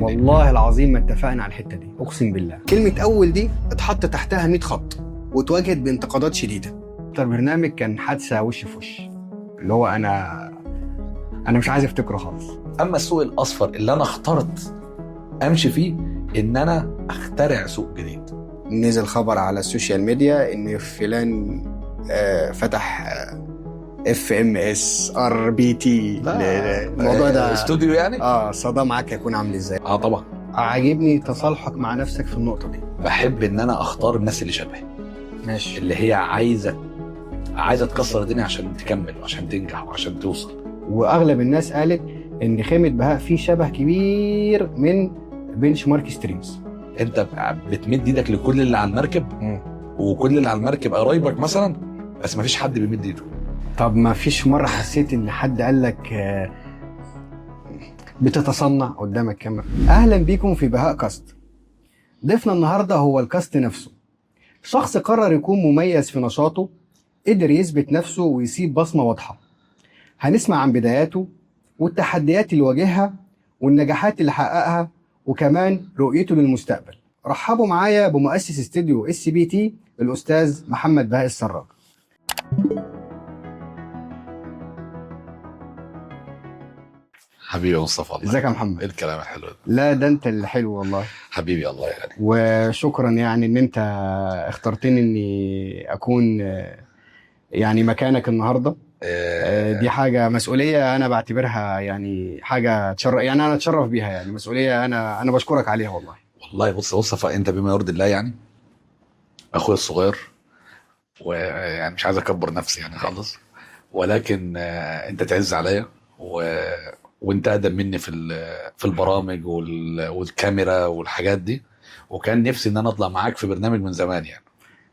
والله العظيم ما اتفقنا على الحته دي، اقسم بالله. كلمه اول دي اتحط تحتها 100 خط وتواجهت بانتقادات شديده. اكتر برنامج كان حادثه وش في وش، اللي هو انا مش عايز افتكره خالص. اما السوق الاصفر اللي انا اخترت امشي فيه ان انا اخترع سوق جديد. نزل خبر على السوشيال ميديا ان فلان فتح FMS RBT. الموضوع ده استوديو يعني. صدى معاك هيكون عامل ازاي؟ طبعا عاجبني تصالحك مع نفسك في النقطه دي. بحب ان انا اختار الناس اللي شبهي، ماشي، اللي هي عايزه تكسر الدنيا عشان تكمل وعشان تنجح وعشان توصل. واغلب الناس قالت ان خيمه بهاء فيه شبه كبير من بنش مارك ستريمز. انت بتمد ايدك لكل اللي على المركب وكل اللي على المركب قرايبك مثلا، بس ما فيش حد بيمد ايده. طب ما فيش مره حسيت ان حد قال لك بتتصنع قدام الكاميرا؟ اهلا بيكم في بهاء كاست. ضيفنا النهارده هو الكاست نفسه، شخص قرر يكون مميز في نشاطه، قدر يثبت نفسه ويسيب بصمه واضحه. هنسمع عن بداياته والتحديات اللي واجهها والنجاحات اللي حققها وكمان رؤيته للمستقبل. رحبوا معايا بمؤسس استوديو SBT الأستاذ محمد بهاء السراج. حبيبي يا مصطفى، الله ازيك يا محمد؟ ايه الكلام الحلو ده؟ لا ده انت اللي حلو والله. حبيبي الله يعني. وشكرا يعني ان انت اخترتني اني اكون يعني مكانك النهارده. دي حاجه مسؤوليه انا بعتبرها يعني حاجه تشرف، يعني انا اتشرف بيها، يعني مسؤوليه انا بشكرك عليها والله. والله بص فانت بما يرضي الله يعني اخويا الصغير، ويعني مش عايز اكبر نفسي يعني خالص، ولكن انت تعز عليا وانت اقدم مني في البرامج والكاميرا والحاجات دي، وكان نفسي ان انا اطلع معاك في برنامج من زمان يعني.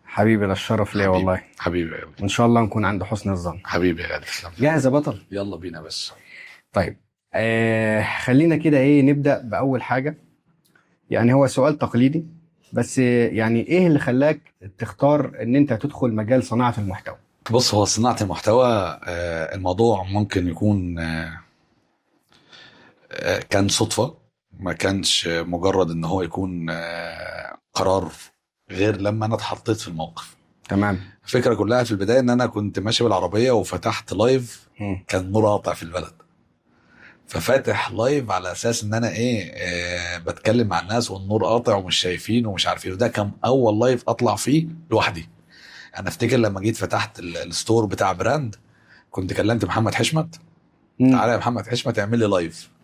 حبيبي ده الشرف ليا والله. حبيبي يا غالي. ان شاء الله نكون عند حسن الظن. حبيبي يا غالي، تسلم. جاهز يا بطل؟ يلا بينا بس. طيب خلينا كده نبدأ بأول حاجة. يعني هو سؤال تقليدي بس، يعني ايه اللي خلاك تختار ان انت تدخل مجال صناعة المحتوى؟ بص، هو صناعة المحتوى الموضوع ممكن يكون كان صدفة، ما كانش مجرد ان هو يكون قرار، غير لما انا اتحطيت في الموقف. تمام. الفكرة كلها في البداية ان انا كنت ماشي بالعربية وفتحت لايف، كان نور قاطع في البلد، ففاتح لايف على اساس ان انا بتكلم مع الناس والنور قاطع ومش شايفين ومش عارفين، وده كان اول لايف اطلع فيه لوحدي. انا افتكر لما جيت فتحت الستور بتاع براند، كنت كلمت محمد حشمت، تعالى يا محمد حشمت اعمل لي لايف.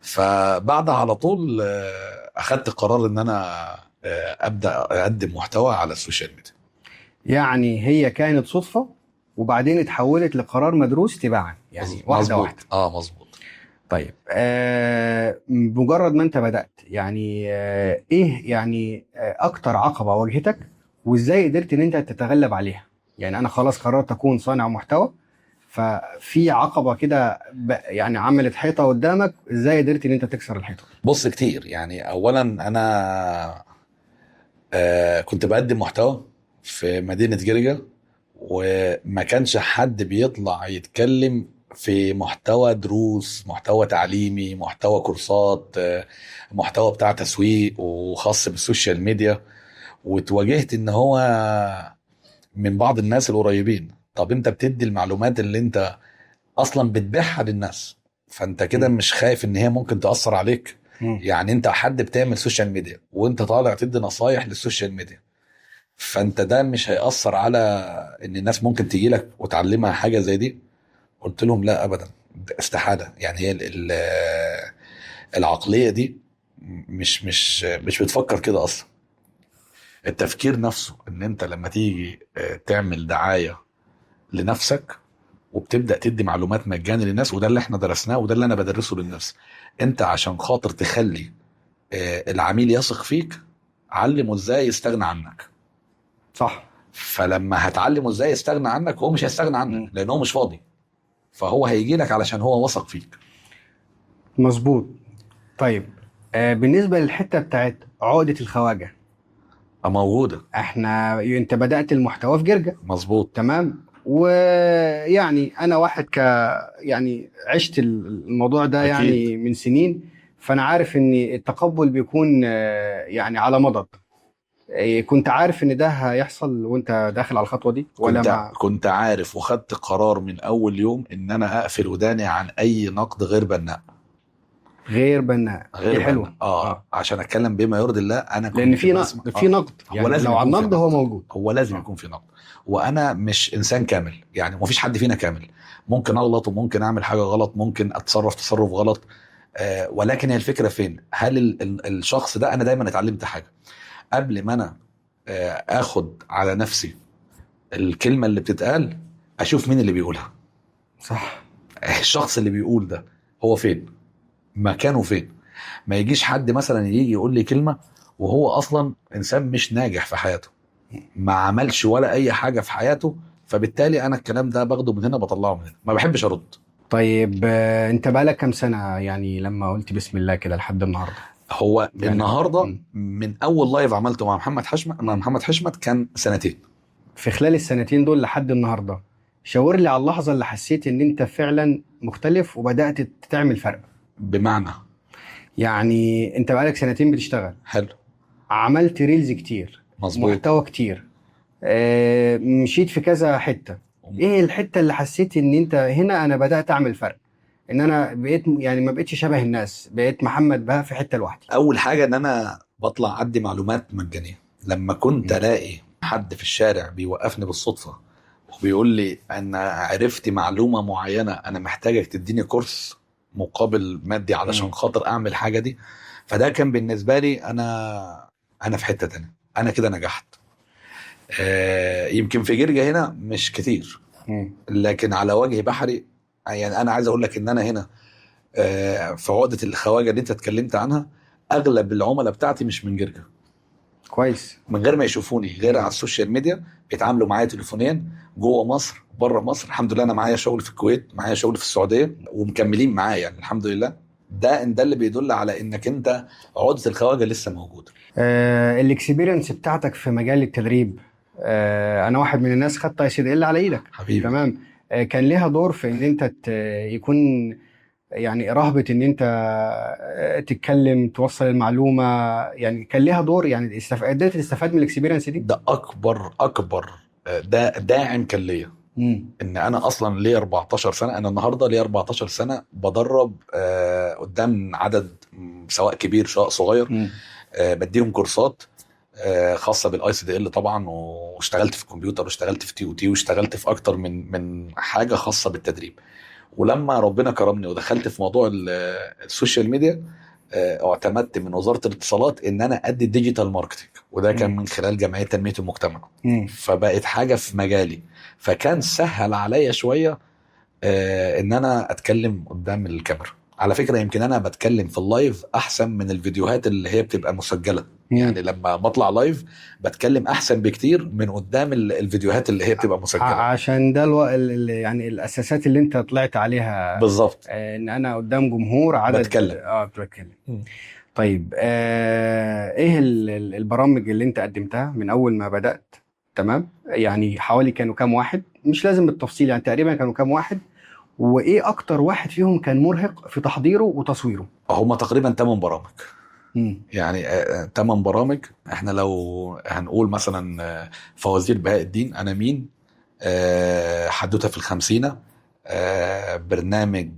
فبعدها على طول اخدت قرار ان انا ابدا اقدم محتوى على السوشيال ميديا. يعني هي كانت صدفة وبعدين اتحولت لقرار مدروس تباعا، يعني واحدة واحدة. مظبوط. طيب مجرد ما انت بدأت يعني ايه يعني اكتر عقبة واجهتك وازاي قدرت ان انت تتغلب عليها؟ يعني انا خلاص قررت اكون صانع محتوى، ففي عقبة كده يعني عملت حيطة قدامك، ازاي قدرت ان انت تكسر الحيطة؟ بص كتير، يعني اولا انا كنت بقدم محتوى في مدينة جرجا، وما كانش حد بيطلع يتكلم في محتوى دروس، محتوى تعليمي، محتوى كورسات، محتوى بتاع تسويق وخاص بالسوشيال ميديا. وتواجهت ان هو من بعض الناس القريبين، طب انت بتدي المعلومات اللي انت اصلا بتبيعها للناس، فانت كده مش خايف ان هي ممكن تأثر عليك؟ يعني انت حد بتعمل سوشيال ميديا وانت طالع تدي نصايح للسوشيال ميديا، فانت ده مش هيأثر على ان الناس ممكن تجي لك وتعلمها حاجة زي دي؟ قلت لهم لا ابدا، استحالة. يعني هي العقلية دي مش بتفكر كده اصلا. التفكير نفسه ان انت لما تيجي تعمل دعاية لنفسك وبتبدأ تدي معلومات مجاني للناس، وده اللي احنا درسناه وده اللي انا بدرسه للناس. انت عشان خاطر تخلي العميل يثق فيك، علمه ازاي يستغنى عنك. صح. فلما هتعلمه ازاي يستغنى عنك، هو مش هيستغنى عنك لان هو مش فاضي، فهو هيجي لك علشان هو وثق فيك. مظبوط. طيب بالنسبة للحتة بتاعت عقدة الخواجة موجودة. انت بدأت المحتوى في جرجا. مظبوط. تمام. ويعني انا واحد يعني عشت الموضوع ده أكيد. يعني من سنين، فانا عارف ان التقبل بيكون يعني على مضض. كنت عارف ان ده هيحصل وانت داخل على الخطوه دي ولا ما؟ كنت عارف وخدت قرار من اول يوم ان انا اقفل وداني عن اي نقد غير بناء. غير بناء غير دي بناء حلوه. اه، عشان اتكلم بما يرضي الله. انا لان كنت بسمع في نقد، هو يعني لازم لو على يكون في النقد هو نقد. موجود. هو لازم اه. يكون في نقد. وانا مش انسان كامل، يعني مفيش حد فينا كامل. ممكن اغلط وممكن اعمل حاجه غلط، ممكن اتصرف تصرف غلط. ولكن هي الفكره فين؟ هل الشخص ده، انا دايما اتعلمت حاجه قبل ما انا اخد على نفسي الكلمه اللي بتتقال، اشوف مين اللي بيقولها. صح. الشخص اللي بيقول ده هو فين، مكانه فين. ما يجيش حد مثلا يجي يقول لي كلمة وهو أصلا إنسان مش ناجح في حياته، ما عملش ولا أي حاجة في حياته، فبالتالي أنا الكلام ده باخده من هنا بطلعه من هنا، ما بحبش أرد. طيب انت بقالك كام سنه يعني لما قلت بسم الله كده لحد النهارده؟ هو يعني النهاردة من أول لايف عملته مع محمد حشمت، كان سنتين. في خلال السنتين دول لحد النهارده، شاور لي على اللحظه اللي حسيت ان انت فعلا مختلف وبدات تعمل فرق. بمعنى؟ يعني انت بقالك سنتين بتشتغل، حلو. عملت ريلز كتير، مظبوط. محتوى كتير، مشيت في كذا حته. ايه الحته اللي حسيت ان انت هنا انا بدات اعمل فرق، ان انا بقيت يعني ما بقتش شبه الناس، بقيت محمد بقى في حته لوحدي؟ أول حاجة إن أنا بطلع أدي معلومات مجانية. لما كنت م. ألاقي حد في الشارع بيوقفني بالصدفة وبيقول لي أنا عرفت معلومة معينة، أنا محتاجك تديني كورس مقابل مادي علشان خاطر أعمل حاجة دي، فده كان بالنسبة لي أنا في حتة تانية، أنا كده نجحت. يمكن في جرجة هنا مش كتير، م. لكن على وجه بحري. يعني أنا عايز أقول لك إن أنا هنا في عقدة الخواجة اللي أنت اتكلمت عنها، أغلب العملاء بتاعتي مش من جرجة. كويس. من غير ما يشوفوني، غير على السوشيال ميديا، بيتعاملوا معايا تليفونيا جوه مصر بره مصر. الحمد لله انا معايا شغل في الكويت، معايا شغل في السعوديه، ومكملين معايا يعني الحمد لله. ده اللي بيدل على انك انت عقده الخواجه لسه موجوده. الاكسبيرينس بتاعتك في مجال التدريب، انا واحد من الناس خدت اي سي دي ال على ايدك. حبيبي. تمام. كان ليها دور في ان انت يكون يعني رهبة ان انت تتكلم توصل المعلومة، يعني كان ليها دور، يعني قدرت تستفاد من الاكسبيرينس دي؟ ده اكبر ده داعم كان ليا. ان انا اصلا ليا 14 سنه، انا النهارده ليا 14 سنه بدرب قدام عدد سواء كبير سواء صغير. بديهم كورسات خاصه بالاي سي دي ال طبعا، واشتغلت في الكمبيوتر واشتغلت في تي او تي واشتغلت في اكتر من حاجه خاصه بالتدريب. ولما ربنا كرمني ودخلت في موضوع السوشيال ميديا، اعتمدت من وزاره الاتصالات ان انا ادي الديجيتال ماركتنج، وده كان من خلال جمعيه تنميه المجتمع. فبقت حاجه في مجالي، فكان سهل عليا شويه ان انا اتكلم قدام الكاميرا. على فكره يمكن انا بتكلم في اللايف احسن من الفيديوهات اللي هي بتبقى مسجله. يعني لما بطلع لايف بتكلم احسن بكتير من قدام الفيديوهات اللي هي بتبقى مسجله. عشان ده يعني الاساسات اللي انت طلعت عليها بالظبط. ان انا قدام جمهور عدد بتكلم. بتكلم. طيب ايه البرامج اللي انت قدمتها من اول ما بدأت؟ تمام، يعني حوالي كانوا كام واحد؟ مش لازم بالتفصيل، يعني تقريبا كانوا كام واحد؟ وايه اكتر واحد فيهم كان مرهق في تحضيره وتصويره؟ هم تقريبا 8 برامج. يعني 8 برامج. احنا لو هنقول مثلا فوازير بهاء الدين، انا مين، حدوته في الخمسينة، برنامج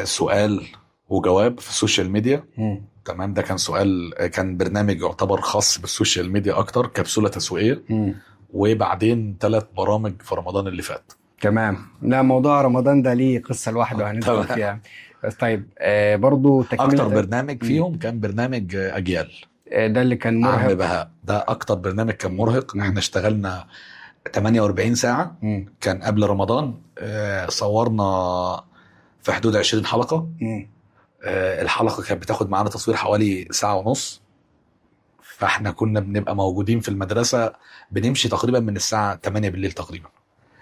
سؤال وجواب في السوشيال ميديا. تمام، ده كان سؤال، كان برنامج يعتبر خاص بالسوشيال ميديا اكتر، كبسولة تسويقية. وبعدين 3 برامج في رمضان اللي فات. تمام. لا، موضوع رمضان ده ليه قصة لوحده هندخل فيها. بس طيب برضو تكملة. اكتر برنامج فيهم كان برنامج اجيال. ده اللي كان مرهق. عم بهاء ده اكتر برنامج كان مرهق. احنا اشتغلنا 48 ساعة. كان قبل رمضان. صورنا في حدود 20 حلقة. الحلقة كانت بتاخد معانا تصوير حوالي ساعة ونص. فاحنا كنا بنبقى موجودين في المدرسة، بنمشي تقريبا من الساعة 8 بالليل تقريبا،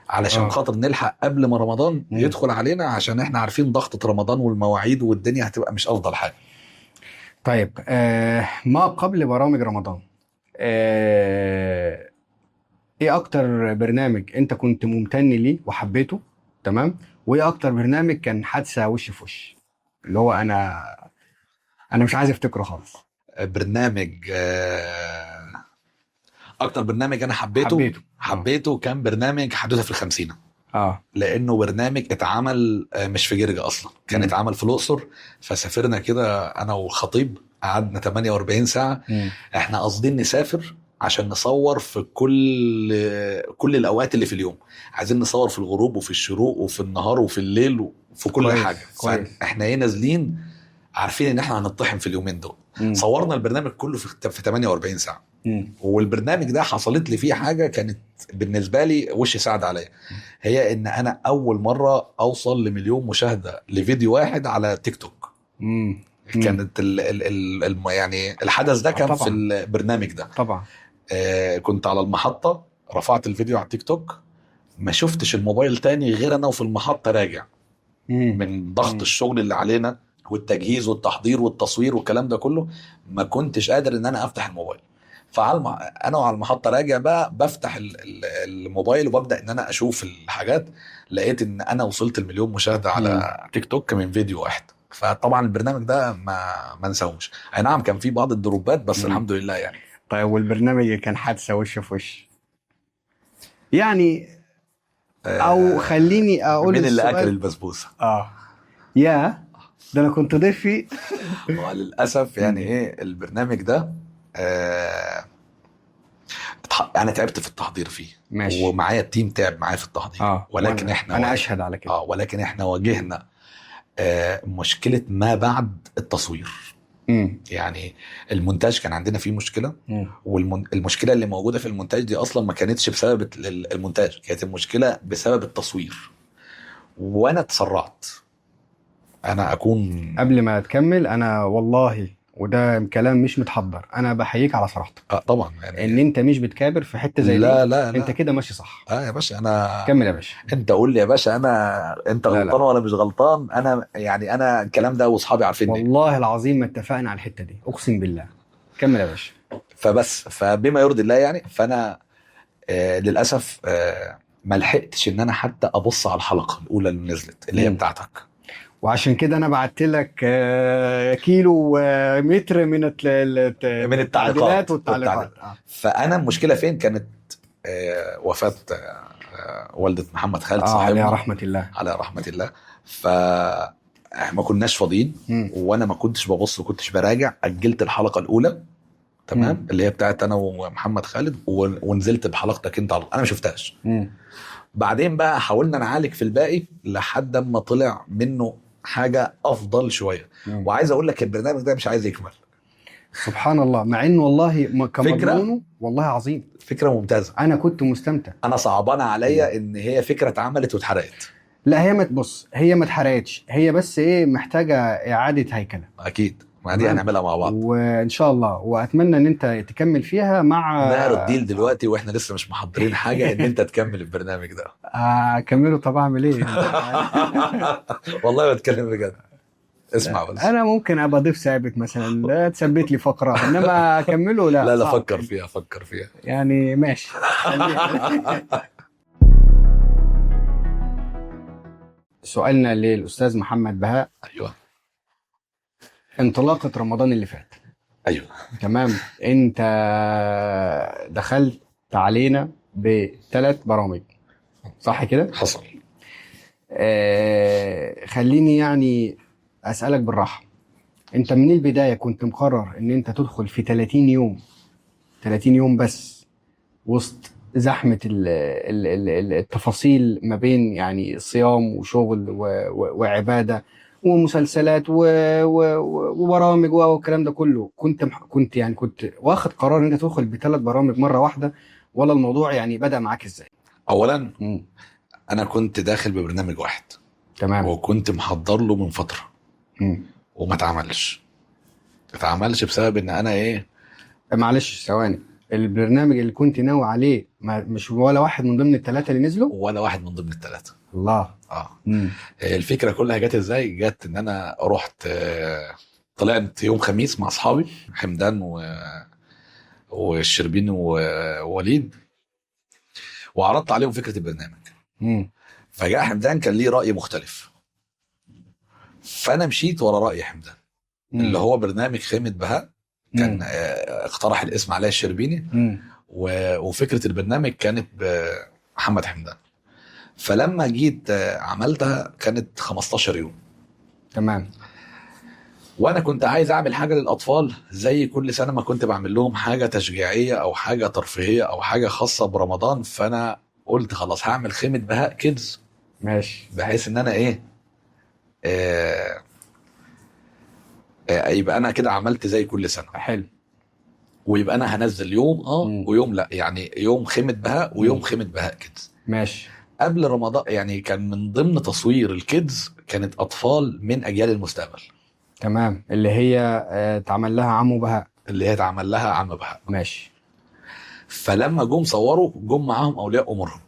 علشان خاطر نلحق قبل ما رمضان يدخل علينا، عشان احنا عارفين ضغطة رمضان والمواعيد والدنيا هتبقى مش افضل حاجة. طيب ما قبل برامج رمضان، ايه اكتر برنامج انت كنت ممتن ليه وحبيته؟ تمام. وايه اكتر برنامج كان حادثة وش في وش، اللي هو انا انا مش عايز افتكره خالص. برنامج اكتر برنامج انا حبيته كان برنامج حدوته في الخمسينة. لانه برنامج اتعمل مش في جرجة اصلا، كان اتعمل في الاقصر. فسافرنا كده انا والخطيب، قعدنا 48 ساعة. احنا قاصدين نسافر عشان نصور في كل الاوقات اللي في اليوم. عايزين نصور في الغروب وفي الشروق وفي النهار وفي الليل وفي كل حاجة. فاحنا ايه نازلين عارفين ان احنا هنطحن في اليومين دول. صورنا البرنامج كله في 48 ساعة. والبرنامج ده حصلت لي فيه حاجة كانت بالنسبة لي وش سعد عليا، هي ان انا اول مرة اوصل ل1,000,000 مشاهدة لفيديو واحد على تيك توك. كانت يعني الحدث ده كان في البرنامج ده. طبعا كنت على المحطة، رفعت الفيديو على التيك توك، ما شفتش الموبايل تاني غير انا وفي المحطة راجع من ضغط الشغل اللي علينا والتجهيز والتحضير والتصوير والكلام ده كله. ما كنتش قادر ان انا افتح الموبايل. انا وعلى المحطة راجع بقى بفتح الموبايل وببدأ ان انا اشوف الحاجات. لقيت ان انا وصلت ال1,000,000 مشاهدة على تيك توك من فيديو واحد. فطبعا البرنامج ده ما نساهوش. اي نعم كان فيه بعض الدروبات بس الحمد لله يعني. طيب والبرنامج كان حادثة وش في وش يعني، او خليني اقول مين اللي اكل البسبوسة؟ يا ده انا كنت ضيف فيه. للاسف يعني ايه البرنامج ده انا تعبت في التحضير فيه. ماشي. ومعايا التيم تعب معايا في التحضير. ولكن انا اشهد على كده. ولكن احنا واجهنا مشكلة ما بعد التصوير. يعني المونتاج كان عندنا فيه مشكلة. والمشكلة اللي موجودة في المونتاج دي اصلا ما كانتش بسبب المونتاج، كانت المشكلة بسبب التصوير. وانا اتسرعت. انا اكون قبل ما تكمل، انا والله وده كلام مش متحضر، انا بحييك على صراحتك. طبعا يعني ان انت مش بتكابر في حته زي لا دي. لا انت كده ماشي صح. يا باشا انا كمل يا باشا. انت قول لي يا باشا انت غلطان ولا مش غلطان. انا الكلام ده واصحابي عارفين والله العظيم ما اتفقنا على الحته دي، اقسم بالله. كمل يا باشا. فبما يرضي الله يعني. فانا للاسف ما لحقتش ان انا حتى ابص على الحلقه الاولى اللي نزلت اللي هي بتاعتك. وعشان كده انا بعت لك كيلو متر من التعديلات والتعليقات. فانا المشكله فين كانت؟ وفاه والدة محمد خالد صاحبنا عليها رحمه الله. عليها رحمه الله. ما كناش فاضيين. وانا ما كنتش ببص وكنتش براجع. اجلت الحلقه الاولى تمام اللي هي بتاعت انا ومحمد خالد ونزلت بحلقتك انت انا ما شفتهاش. بعدين بقى حاولنا نعالج في الباقي لحد ما طلع منه حاجة أفضل شوية. وعايز أقول لك البرنامج ده مش عايز يكمل. سبحان الله. مع إنه والله كمضمونه والله عظيم، فكرة ممتازة. أنا كنت مستمتع. أنا صعبانة عليا إن هي فكرة اتعملت واتحرقت. لا هي ما تبص، هي ما اتحرقتش، هي بس إيه محتاجة إعادة هيكلة. أكيد ما دي هنعملها مع بعض وإن شاء الله. وأتمنى إن أنت تكمل فيها مع نعرض الديل دلوقتي وإحنا لسه مش محضرين حاجة إن أنت تكمل البرنامج ده. أكمله طب أعمل إيه؟ والله بتكلم بجد. اسمع بس انا ممكن ابقى ضيف ثابت مثلا، لا تثبت لي فقره، انما اكمله لا. لا فكر فيها يعني ماشي. سؤالنا للاستاذ محمد بهاء. ايوه. انطلاقه رمضان اللي فات. ايوه تمام. انت دخلت علينا ب3 برامج صح كده؟ حصل. خليني يعني أسألك بالراحة. أنت من البداية كنت مقرر إن أنت تدخل في 30 يوم بس وسط زحمة التفاصيل ما بين يعني صيام وشغل وعبادة ومسلسلات وبرامج والكلام ده كله، كنت واخد قرار إن أنت تدخل ب3 برامج مرة واحدة، ولا الموضوع يعني بدأ معاك إزاي؟ أولا أنا كنت داخل ببرنامج واحد. تمام. وكنت محضر له من فترة. وما اتعملش بسبب ان انا ايه. معلش ثواني، البرنامج اللي كنت ناوي عليه مش ولا واحد من ضمن ال3 اللي نزلوا؟ ولا واحد من ضمن ال3. الله. الفكرة كلها جت ازاي؟ جت ان انا رحت طلعت يوم خميس مع اصحابي حمدان والشربيني ووليد، وعرضت عليهم فكرة البرنامج. فجاء حمدان كان ليه رأي مختلف، فانا مشيت ورا رأي حمدان. اللي هو برنامج خيمة بهاء. كان اقترح الاسم علاء الشربيني، وفكرة البرنامج كانت بمحمد حمدان. فلما جيت عملتها كانت 15 يوم. تمام. وانا كنت عايز اعمل حاجة للاطفال زي كل سنة ما كنت بعمل لهم حاجة تشجيعية او حاجة ترفيهية او حاجة خاصة برمضان. فانا قلت خلاص هعمل خيمة بهاء كيدز، ماشي، بحيث ان انا ايه يبقى انا كده عملت زي كل سنة. حلو. ويبقى انا هنزل يوم ويوم لا، يعني يوم خيمة بهاء ويوم خيمة بهاء كيدز. ماشي. قبل رمضان يعني كان من ضمن تصوير الكيدز كانت اطفال من اجيال المستقبل. تمام، اللي هي اتعمل لها عمو بهاء، اللي هي اتعمل لها عم بهاء. ماشي. فلما جم صوروا جم معاهم اولياء امورهم.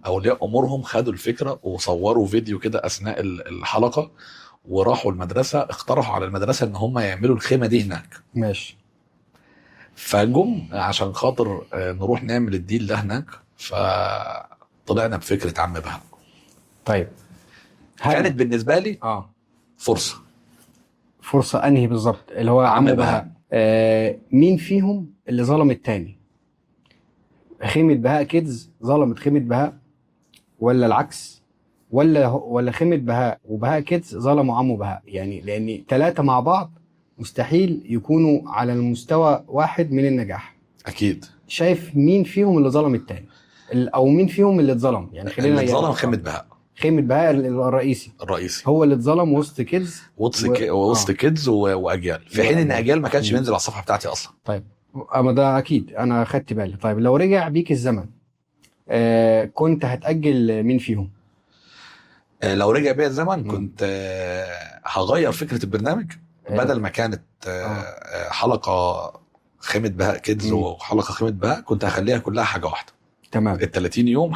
اولياء امورهم خدوا الفكره وصوروا فيديو كده اثناء الحلقه، وراحوا المدرسه اقترحوا على المدرسه ان هم يعملوا الخيمه دي هناك. ماشي. فجم عشان خاطر نروح نعمل الديل ده هناك، فطلعنا بفكره عم بهاء. طيب، كانت بالنسبه لي فرصه انهي بالظبط اللي هو عم بهاء. مين فيهم اللي ظلم التاني؟ خيمة بهاء كيدز ظلمت خيمة بهاء، ولا العكس، ولا خيمة بهاء وبهاء كيدز ظلموا عمو بهاء؟ يعني لان 3 مع بعض مستحيل يكونوا على المستوى واحد من النجاح. اكيد. شايف مين فيهم اللي ظلم التاني، او مين فيهم اللي اتظلم؟ يعني خلينا اللي اتظلم خيمة بهاء. خيمة بهاء الرئيسي هو اللي اتظلم وسط كيدز وسط كيدز واجيال، في حين ان اجيال ما كانش بينزل على الصفحه بتاعتي اصلا. طيب، اما ده اكيد انا خدت بالي. طيب، لو رجع بيك الزمن كنت هتأجل مين فيهم؟ لو رجع بيا الزمن كنت هغير فكره البرنامج. بدل ما كانت حلقه خيمة بهاء كيدز وحلقه خيمة بهاء، كنت هخليها كلها حاجه واحده. تمام. ال30 يوم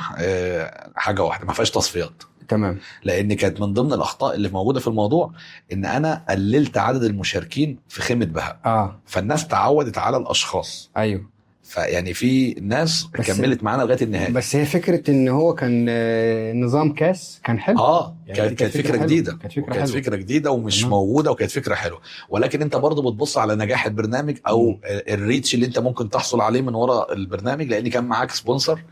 حاجه واحده ما فيهاش تصفيات. تمام. لان كانت من ضمن الاخطاء اللي موجوده في الموضوع ان انا قللت عدد المشاركين في خيمة بهاء. فالناس تعودت على الاشخاص. ايوه. فيعني في ناس كملت معانا لغايه النهايه. بس هي فكره ان هو كان نظام كاس كان حلو. يعني كانت فكره جديده. كانت فكره جديده ومش موجوده، وكانت فكره حلوه. ولكن انت برضو بتبص على نجاح البرنامج او الريتش اللي انت ممكن تحصل عليه من وراء البرنامج، لان كان معاك سبونسر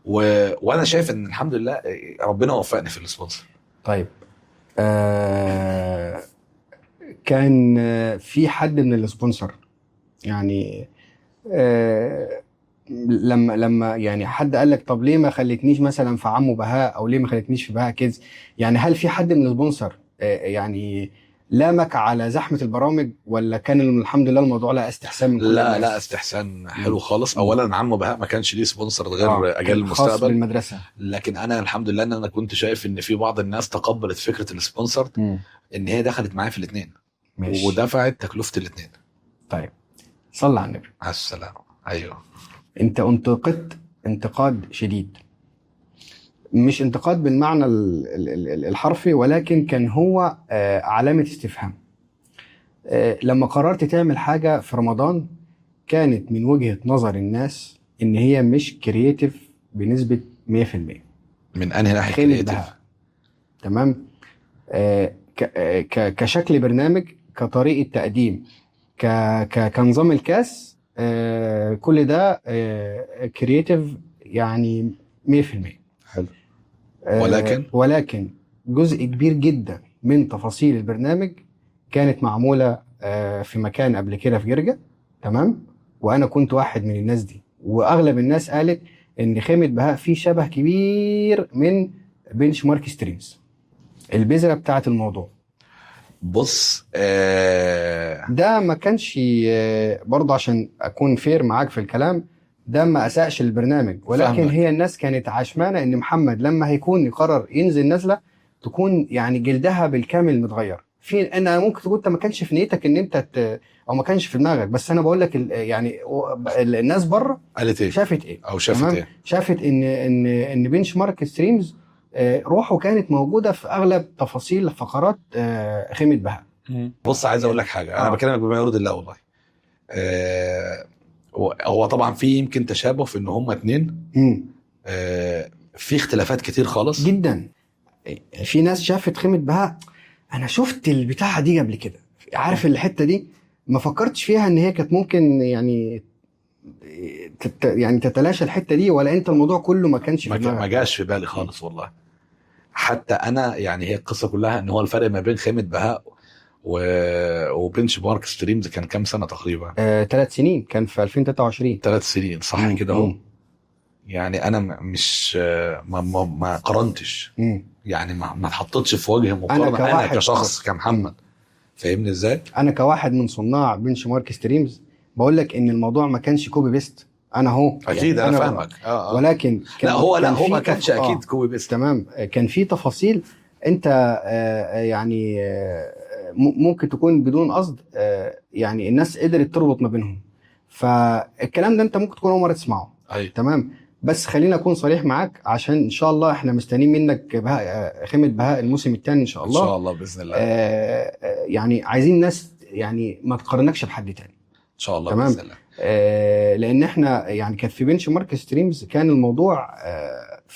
وانا شايف ان الحمد لله ربنا وفقني في السبونسر. طيب، كان في حد من السبونسر يعني لما يعني حد قال لك طب ليه ما خلتنيش مثلا في عمو بهاء، او ليه ما خلتنيش في بهاء كيدز؟ يعني هل في حد من السبونسر يعني لامك على زحمه البرامج، ولا كان الحمد لله الموضوع لا استحسان من كل الناس؟ لا استحسان حلو خالص. اولا عمو بهاء ما كانش ليه سبونسر غير اجيال المستقبل خاص بالمدرسه. لكن انا الحمد لله ان انا كنت شايف ان في بعض الناس تقبلت فكره السبونسر، ان هي دخلت معايا في الاثنين ودفعت تكلفه الاثنين. طيب، صلى على النبي عليه السلام. ايوه. انت انتقدت انتقاد شديد، مش انتقاد بالمعنى الحرفي، ولكن كان هو علامة استفهام. لما قررت تعمل حاجة في رمضان كانت من وجهة نظر الناس ان هي مش كرياتيف بنسبة 100%. من انهي ناحية كرياتيف؟ تمام. كشكل برنامج، كطريقة تقديم، كنظام الكاس، كل ده كرياتيف يعني 100%. حلو. ولكن جزء كبير جدا من تفاصيل البرنامج كانت معمولة في مكان قبل كده في جرجة. تمام. وانا كنت واحد من الناس دي، واغلب الناس قالت ان خيمة بهاء فيه شبه كبير من بنش مارك ستريمز، البذرة بتاعت الموضوع. بص ده ما كانش برضه، عشان اكون فير معاك في الكلام، ده ما اساءش البرنامج، ولكن فهمك. هي الناس كانت عشمانه ان محمد لما هيكون يقرر ينزل نزله تكون يعني جلدها بالكامل متغير. في انا ممكن تقول انت ما كانش في نيتك ان انت او ما كانش في دماغك، بس انا بقول لك يعني الناس بره قالت ايه، شافت ايه، او شافت ايه، شافت ان بنش مارك ستريمز روحه كانت موجوده في اغلب تفاصيل فقرات خيمة بهاء. بص عايز اقول لك حاجه، انا بكلمك بما يرضي الله والله. هو طبعا في يمكن تشابه في ان هما اتنين، في اختلافات كتير خالص جدا. في ناس شافت خيمة بهاء، انا شفت البتاعه دي قبل كده، عارف الحته دي ما فكرتش فيها ان هي كانت ممكن يعني يعني تتلاشى الحته دي، ولا انت الموضوع كله ما كانش في ما دماغك؟ جاش في بالي خالص والله. حتى انا يعني هي القصه كلها ان هو الفرق ما بين خيمه بهاء و... وبنش مارك ستريمز كان كام سنه تقريبا؟ 3 سنين، كان في 2023. 3 سنين صح كده اهو. يعني انا مش ما قارنتش، يعني ما اتحطتش في وجه مقارنه انا كشخص كمحمد. فاهمني ازاي؟ انا كواحد من صناع بنش مارك ستريمز بقول لك ان الموضوع ما كانش كوبي بيست. انا اهو اكيد يعني انا فاهمك. ولكن لا هو ما كانش اكيد كوبي بيست. تمام. كان في تفاصيل انت يعني ممكن تكون بدون قصد، يعني الناس قدرت تربط ما بينهم. فالكلام ده انت ممكن تكون اول مره تسمعه. أيوة. تمام. بس خلينا اكون صريح معاك، عشان ان شاء الله احنا مستنيين منك بهاء، خيمة بهاء الموسم الثاني ان شاء الله. ان شاء الله باذن الله. يعني عايزين ناس يعني ما تقارنكش بحد تاني ان شاء الله. تمام. باذن الله. لان احنا يعني كانت في بنش مارك ستريمز كان الموضوع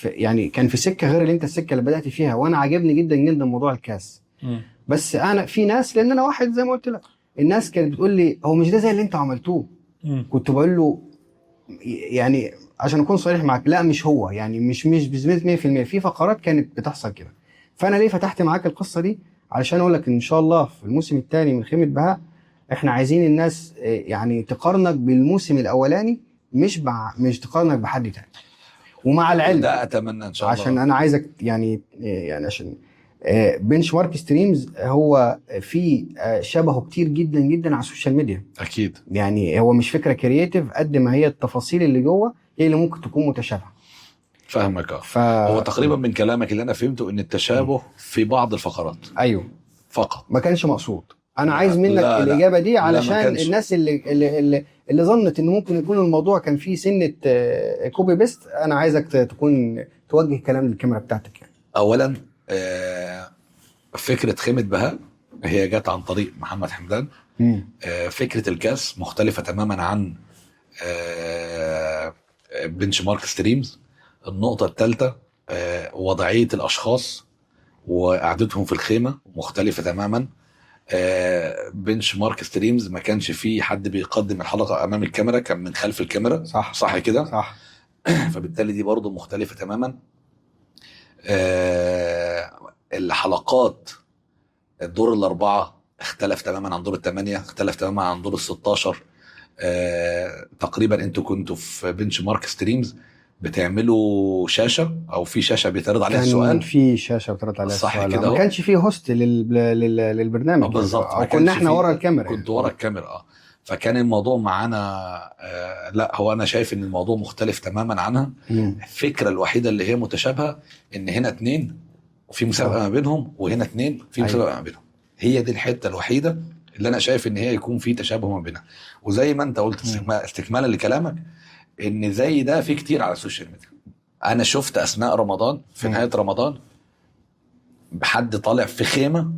يعني كان في سكه غير اللي انت السكه اللي بدات فيها، وانا عجبني جدا جدا موضوع الكاس. بس انا في ناس، لان انا واحد زي ما قلت لك، الناس كانت بتقول لي هو مش ده زي اللي انت عملتوه. كنت بقول له يعني عشان اكون صريح معاك، لا مش هو، يعني مش بنسبه 100%، في فقرات كانت بتحصل كده. فانا ليه فتحت معاك القصه دي؟ علشان اقول لك ان شاء الله في الموسم الثاني من خيمه بهاء احنا عايزين الناس يعني تقارنك بالموسم الاولاني، مش تقارنك بحد تاني. ومع العلم ده اتمنى ان شاء الله، عشان انا عايزك يعني عشان بنش مارك ستريمز هو في شبهه كتير جدا جدا على السوشيال ميديا. اكيد. يعني هو مش فكره كرييتيف قد ما هي التفاصيل اللي جوه هي اللي ممكن تكون متشابهه. فاهمك. هو تقريبا من كلامك اللي انا فهمته ان التشابه في بعض الفقرات. ايوه فقط، ما كانش مقصود. انا عايز منك الاجابه دي علشان الناس اللي ظنت ان ممكن يكون الموضوع كان فيه سنه كوبي بيست. انا عايزك تكون توجه كلام للكاميرا بتاعتك. يعني اولا فكره خيمه بهاء هي جت عن طريق محمد حمدان. فكره الكاس مختلفه تماما عن بنش مارك ستريمز. النقطه الثالثه وضعيه الاشخاص وقعدتهم في الخيمه مختلفه تماما. بنش مارك ستريمز ما كانش فيه حد بيقدم الحلقه امام الكاميرا، كان من خلف الكاميرا. صح كده. صح. فبالتالي دي برضو مختلفه تماما. الحلقات الدور الأربعة اختلف تماما عن دور الثمانية، اختلف تماما عن دور ال16. تقريبا انتوا كنتوا في بنش مارك ستريمز بتعملوا شاشة او في شاشة بيتعرض عليها السؤال. كان في شاشة بيتعرض عليها السؤال، ما كانش في هوست للبرنامج بالظبط. او كنا احنا ورا الكاميرا. كنت ورا الكاميرا. فكان الموضوع معانا لا هو انا شايف ان الموضوع مختلف تماما عنها. الفكرة الوحيدة اللي هي متشابهة ان هنا 2 وفي مسابقة ما بينهم، وهنا 2 في مسابقة ما بينهم. هي دي الحتة الوحيدة اللي انا شايف ان هي يكون في تشابه ما بينها. وزي ما انت قلت استكمالا لكلامك ان زي ده في كتير على السوشيال ميديا. انا شفت اثناء رمضان في نهاية رمضان بحد طالع في خيمة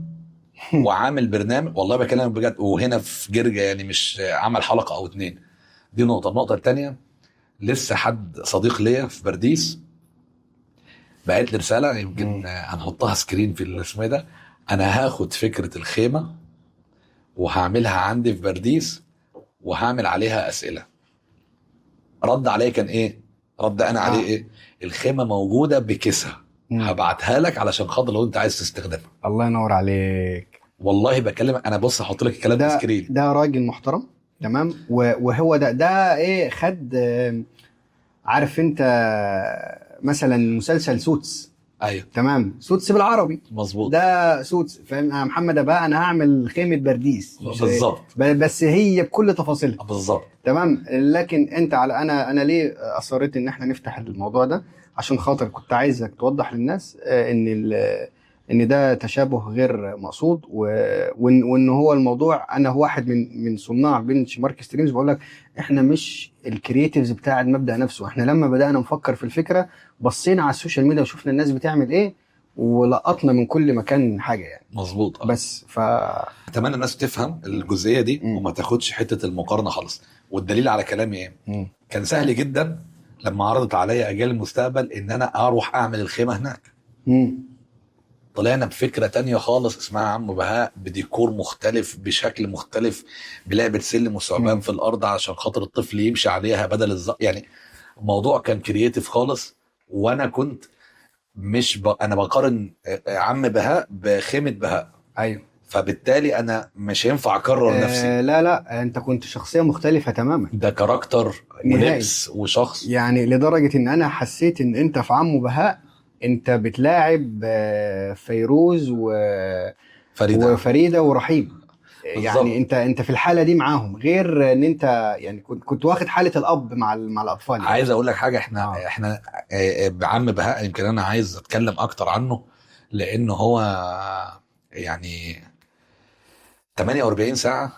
وعامل برنامج، والله بكلمك بجد، وهنا في جرجة، يعني مش عمل حلقة او 2. دي نقطة. النقطة التانية، لسه حد صديق ليا في برديس بعت لي رسالة، يمكن هنحطها سكرين في اسمه ده. انا هاخد فكرة الخيمة وهعملها عندي في برديس وهعمل عليها اسئلة. رد عليه كان ايه؟ رد انا عليه ايه؟ الخيمة موجودة بكيسها، هبعتها لك علشان خاطر لو انت عايز تستخدمها. الله ينور عليك. والله بكلمك انا. بص هحط لك الكلام ده سكرين. ده راجل محترم تمام. وهو ده ايه، خد عارف انت مثلا مسلسل سوتس. ايوه تمام. سوتس بالعربي مظبوط. ده سوتس، فاهم؟ انا محمد بقى انا هعمل خيمة برديس بالظبط، بس هي بكل تفاصيلها بالظبط. تمام. لكن انت على انا ليه اصريت ان احنا نفتح الموضوع ده؟ عشان خاطر كنت عايزك توضح للناس ان ده تشابه غير مقصود، وان هو الموضوع. انا واحد من صناع بنش مارك ستريمز بقول لك احنا مش الكرييتيفز بتاع المبدأ نفسه. احنا لما بدأنا نفكر في الفكرة بصينا على السوشيال ميديا وشفنا الناس بتعمل ايه ولقطنا من كل مكان حاجة يعني. مظبوط. بس اتمنى الناس تفهم الجزئية دي وما تاخدش حتة المقارنة خالص. والدليل على كلامي ايه؟ كان سهل جدا لما عرضت عليا اجيال المستقبل ان انا اروح اعمل الخيمة هناك. طلعنا بفكره تانية خالص اسمها عم بهاء، بديكور مختلف، بشكل مختلف، بلعبه سلم وثعبان في الارض عشان خاطر الطفل يمشي عليها بدل يعني الموضوع كان كرييتيف خالص. وانا كنت مش انا بقارن عم بهاء بخيمه بهاء. ايوه. فبالتالي انا مش هينفع اكرر نفسي. لا انت كنت شخصيه مختلفه تماما، ده كاركتر نهائي. ولبس وشخص. يعني لدرجه ان انا حسيت ان انت في عمو بهاء انت بتلاعب فيروز وفريده ورحيم. بالظبط. يعني انت في الحاله دي معاهم، غير ان انت يعني كنت واخد حاله الاب مع الاطفال يعني. عايز اقول لك حاجه، احنا بعم بهاء يمكن انا عايز اتكلم اكتر عنه، لان هو يعني 48 ساعه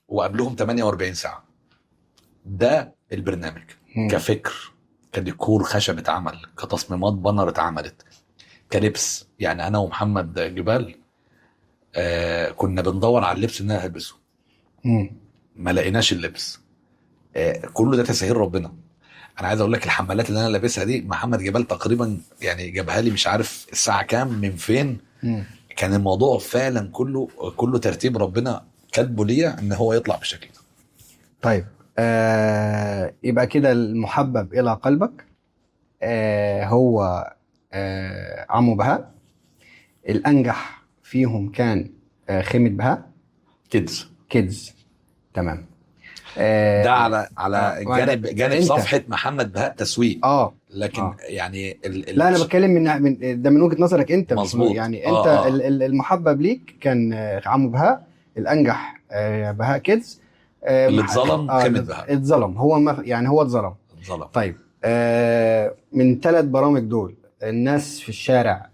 وقبلهم 48 ساعه. ده البرنامج كفكر، كديكور خشب اتعمل، كتصميمات بانر اتعملت، كلبس. يعني انا ومحمد جبال كنا بندور على اللبس اللي انا هلبسه، ما لقيناش اللبس. كله ده تسهيل ربنا. انا عايز اقول لك الحمالات اللي انا لابسها دي محمد جبال تقريبا يعني جابها لي مش عارف الساعه كام من فين. كان الموضوع فعلا كله ترتيب ربنا كاتبه ليا ان هو يطلع بالشكل ده. طيب يبقى كده المحبب الى قلبك هو عمو بهاء. الانجح فيهم كان خيمة بهاء كيدز. تمام. ده على جانب صفحة محمد بهاء تسويق. لكن يعني لا انا بتكلم من ده من وجهة نظرك انت. مظبوط. يعني انت المحبب ليك كان عمو بهاء، الانجح بهاء كيدز. اللي اتظلم خيمة بهاء. اتظلم هو يعني هو اتظلم. طيب من 3 برامج دول الناس في الشارع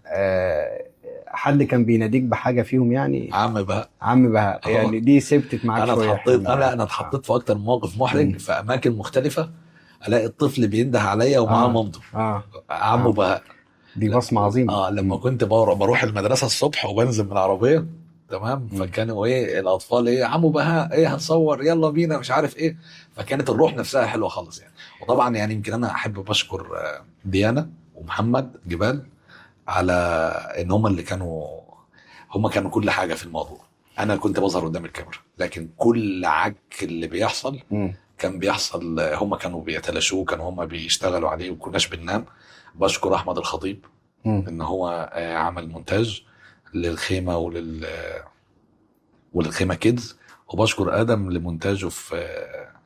حد كان بيناديك بحاجه فيهم يعني؟ عم بهاء يعني دي ثبتت معاك شويه؟ انا اتحطيت في اكتر من موقف محرج في اماكن مختلفه، الاقي الطفل بينده عليا ومعاه مامته عمو بهاء. دي بصمه عظيمه. لما كنت بروح المدرسه الصبح وبنزل من العربيه تمام، فكانوا الاطفال عمو بهاء هنصور يلا بينا مش عارف فكانت الروح نفسها حلوه خالص يعني. وطبعا يعني يمكن انا احب بشكر ديانا ومحمد جبال على ان هم كانوا كل حاجه في الموضوع. انا كنت بظهر قدام الكاميرا، لكن كل عك اللي بيحصل كان بيحصل هم كانوا بيتلاشوه، كانوا هم بيشتغلوا عليه وكناش بننام. بشكر احمد الخطيب ان هو عمل مونتاج للخيمه وللخيمه كيدز، وبشكر ادم لمونتاجه في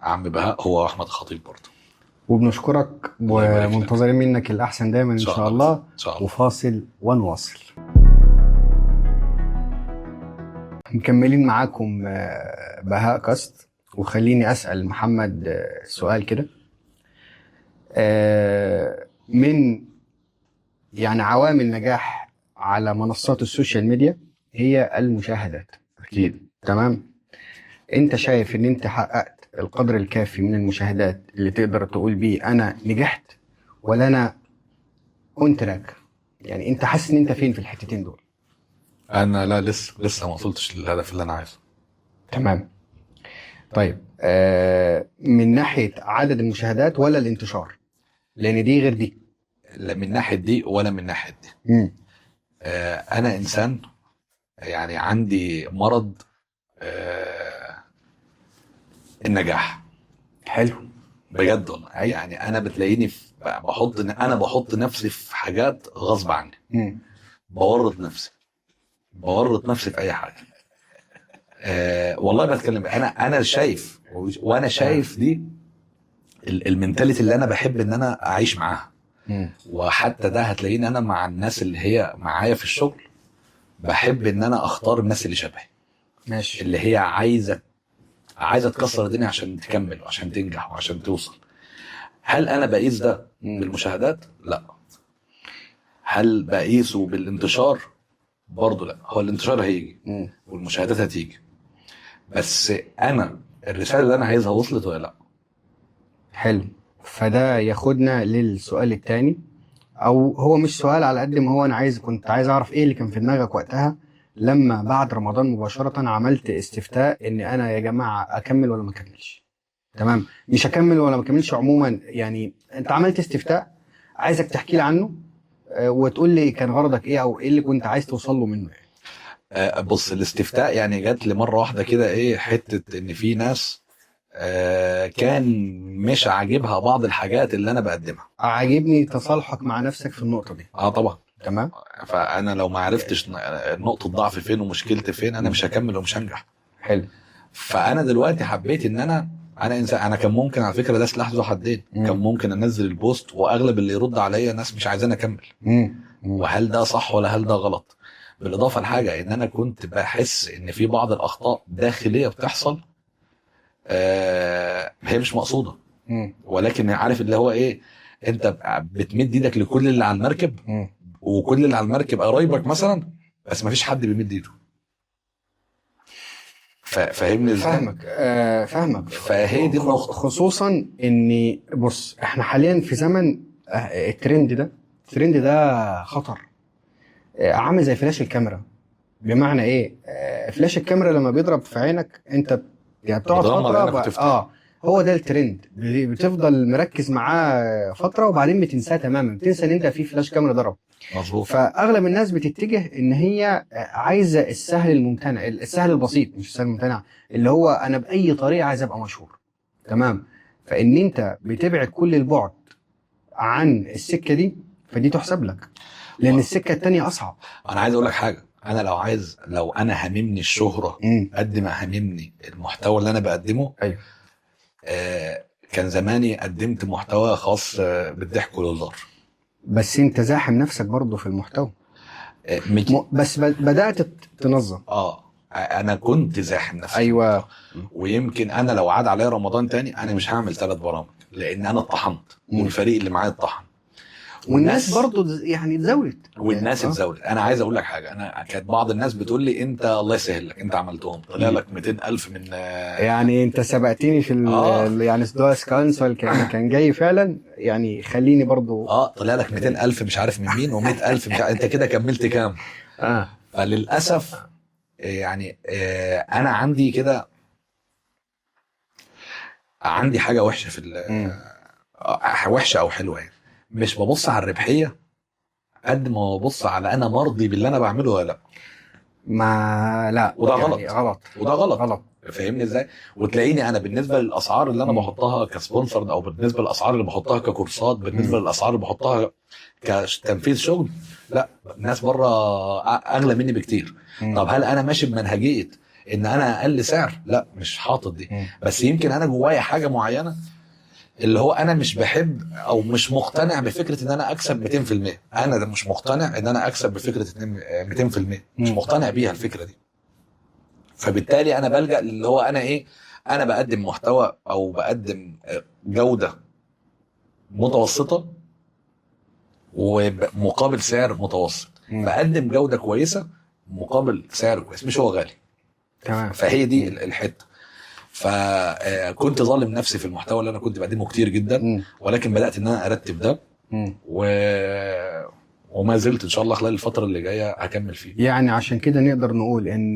عم بهاء هو احمد الخطيب برضه. وبنشكرك ومنتظرين منك الأحسن دايما إن شاء الله. وفاصل ونواصل. مكملين معاكم بهاء كاست، وخليني أسأل محمد سؤال كده. من يعني عوامل نجاح على منصات السوشيال ميديا هي المشاهدات. أكيد. تمام. أنت شايف إن أنت حققت القدر الكافي من المشاهدات اللي تقدر تقول بيه انا نجحت، ولا انا اون تراك؟ يعني انت حاسس ان انت فين في الحتتين دول؟ انا لا لسه ما وصلتش للهدف اللي انا عايزه. تمام. طيب من ناحيه عدد المشاهدات ولا الانتشار؟ لان دي غير دي. لا من ناحيه دي ولا من ناحيه دي. انا انسان يعني عندي مرض النجاح. حلو بجد والله. يعني انا بتلاقيني بحط نفسي في حاجات غصب عني. بورط نفسي في اي حاجه. والله بتكلم انا شايف، وانا شايف دي المنتاليتي اللي انا بحب ان انا اعيش معاها. وحتى ده هتلاقيني انا مع الناس اللي هي معايا في الشغل بحب ان انا اختار الناس اللي شبهي. ماشي. اللي هي عايزه تكسر الدنيا عشان تكمل وعشان تنجح وعشان توصل. هل انا بقيس ده بالمشاهدات؟ لا. هل بقيسه بالانتشار؟ برضه لا. هو الانتشار هيجي والمشاهدات هتيجي، بس انا الرساله اللي انا عايزها وصلت ولا لا؟ حلو. فده ياخدنا للسؤال الثاني، او هو مش سؤال على قد ما هو انا كنت عايز اعرف ايه اللي كان في دماغك وقتها لما بعد رمضان مباشرة عملت استفتاء ان انا يا جماعة اكمل ولا ما اكملش. تمام. مش اكمل ولا ما اكملش عموما، يعني انت عملت استفتاء عايزك تحكي لي عنه وتقول لي كان غرضك ايه او ايه اللي كنت عايز توصل له منه يعني. بص، الاستفتاء يعني جات لي مره واحده كده، ايه حته ان في ناس كان مش عاجبها بعض الحاجات اللي انا بقدمها. عاجبني تصالحك مع نفسك في النقطه دي. طبعا. تمام. فانا لو ما عرفتش نقطه ضعفي فين ومشكلتي فين، انا مش هكمل ومش هنجح. حلو. فانا دلوقتي حبيت ان انا انسان. انا كان ممكن على فكره ده سلاح ذو حدين، كان ممكن انزل البوست واغلب اللي يرد عليا ناس مش عايزاني اكمل. وهل ده صح ولا هل ده غلط؟ بالاضافه لحاجه ان انا كنت بحس ان في بعض الاخطاء داخليه بتحصل، هي مش مقصوده، ولكن عارف اللي هو ايه، انت بتمد ايدك لكل اللي على المركب، وكل اللي على المركب قرايبك مثلا، بس ما فيش حد بيمد ايده. فاهمني ازاي؟ فاهمك. فهي دي النقطه. خصوصا ان بص احنا حاليا في زمن الترند ده خطر. عامل زي فلاش الكاميرا. بمعنى ايه؟ فلاش الكاميرا لما بيضرب في عينك انت يعني بتقعد فتره هو ده الترند، بتفضل مركز معاه فتره وبعدين بتنساه تماما، بتنسى ان انت في فلاش كاميرا ضرب. مظبوط. فاغلب الناس بتتجه ان هي عايزه السهل الممتنع، السهل البسيط، مش السهل الممتنع، اللي هو انا باي طريقه عايز ابقى مشهور. تمام. فان انت بتبعد كل البعد عن السكه دي، فدي تحسب لك، لان السكه التانية اصعب. انا عايز اقول لك حاجه، انا لو انا هممني الشهره قد ما هممني المحتوى اللي انا بقدمه. ايوه. كان زماني قدمت محتوى خاص بالضحك والهزار. بس انت زاحم نفسك برضه في المحتوى. بس بدات تنظم. انا كنت زاحم نفسي. ايوه. ويمكن انا لو عاد عليا رمضان تاني انا مش هعمل 3 برامج، لان انا اتطحنت والفريق اللي معايا اتطحن، والناس برضو يعني اتزاولت. والناس اتزاولت. انا عايز اقول لك حاجه، انا كانت بعض الناس بتقول لي انت الله يسهل لك، انت عملتهم طلع لك 200,000 من يعني انت سبقتني في يعني سدوس كانسل كان جاي فعلا، يعني خليني برضو طلع لك 200,000 مش عارف من مين، و100,000 مش عارف. انت كده كملت كام؟ فللاسف يعني انا عندي كده، عندي حاجه وحشه في وحشه او حلوه يعني، مش ببص على الربحيه قد ما ببص على انا مرضي باللي انا بعمله ولا لا. ما لا، وده يعني غلط. وده غلط. فاهمني ازاي؟ وتلاقيني انا بالنسبه للاسعار اللي انا بحطها كسبونسر، او بالنسبه للاسعار اللي بحطها ككورسات، بالنسبه للاسعار اللي بحطها كتنفيذ شغل، لا، الناس بره اغلى مني بكتير. طب هل انا ماشي بمنهجيه ان انا اقل سعر؟ لا، مش حاطط دي. بس يمكن انا جوايا حاجه معينه، اللي هو انا مش بحب او مش مقتنع بفكره ان انا اكسب 200%. انا ده مش مقتنع ان انا اكسب بفكره 200%، مش مقتنع بيها الفكره دي. فبالتالي انا بلجأ اللي هو انا ايه، انا بقدم محتوى او بقدم جوده متوسطه ومقابل سعر متوسط. بقدم جوده كويسه مقابل سعر كويس، مش هو غالي. تمام. فهي دي الحته. فكنت ظالم نفسي في المحتوى اللي انا كنت بقدمه كتير جدا، ولكن بدات ان انا ارتب ده، وما زلت ان شاء الله خلال الفتره اللي جايه هكمل فيه. يعني عشان كده نقدر نقول ان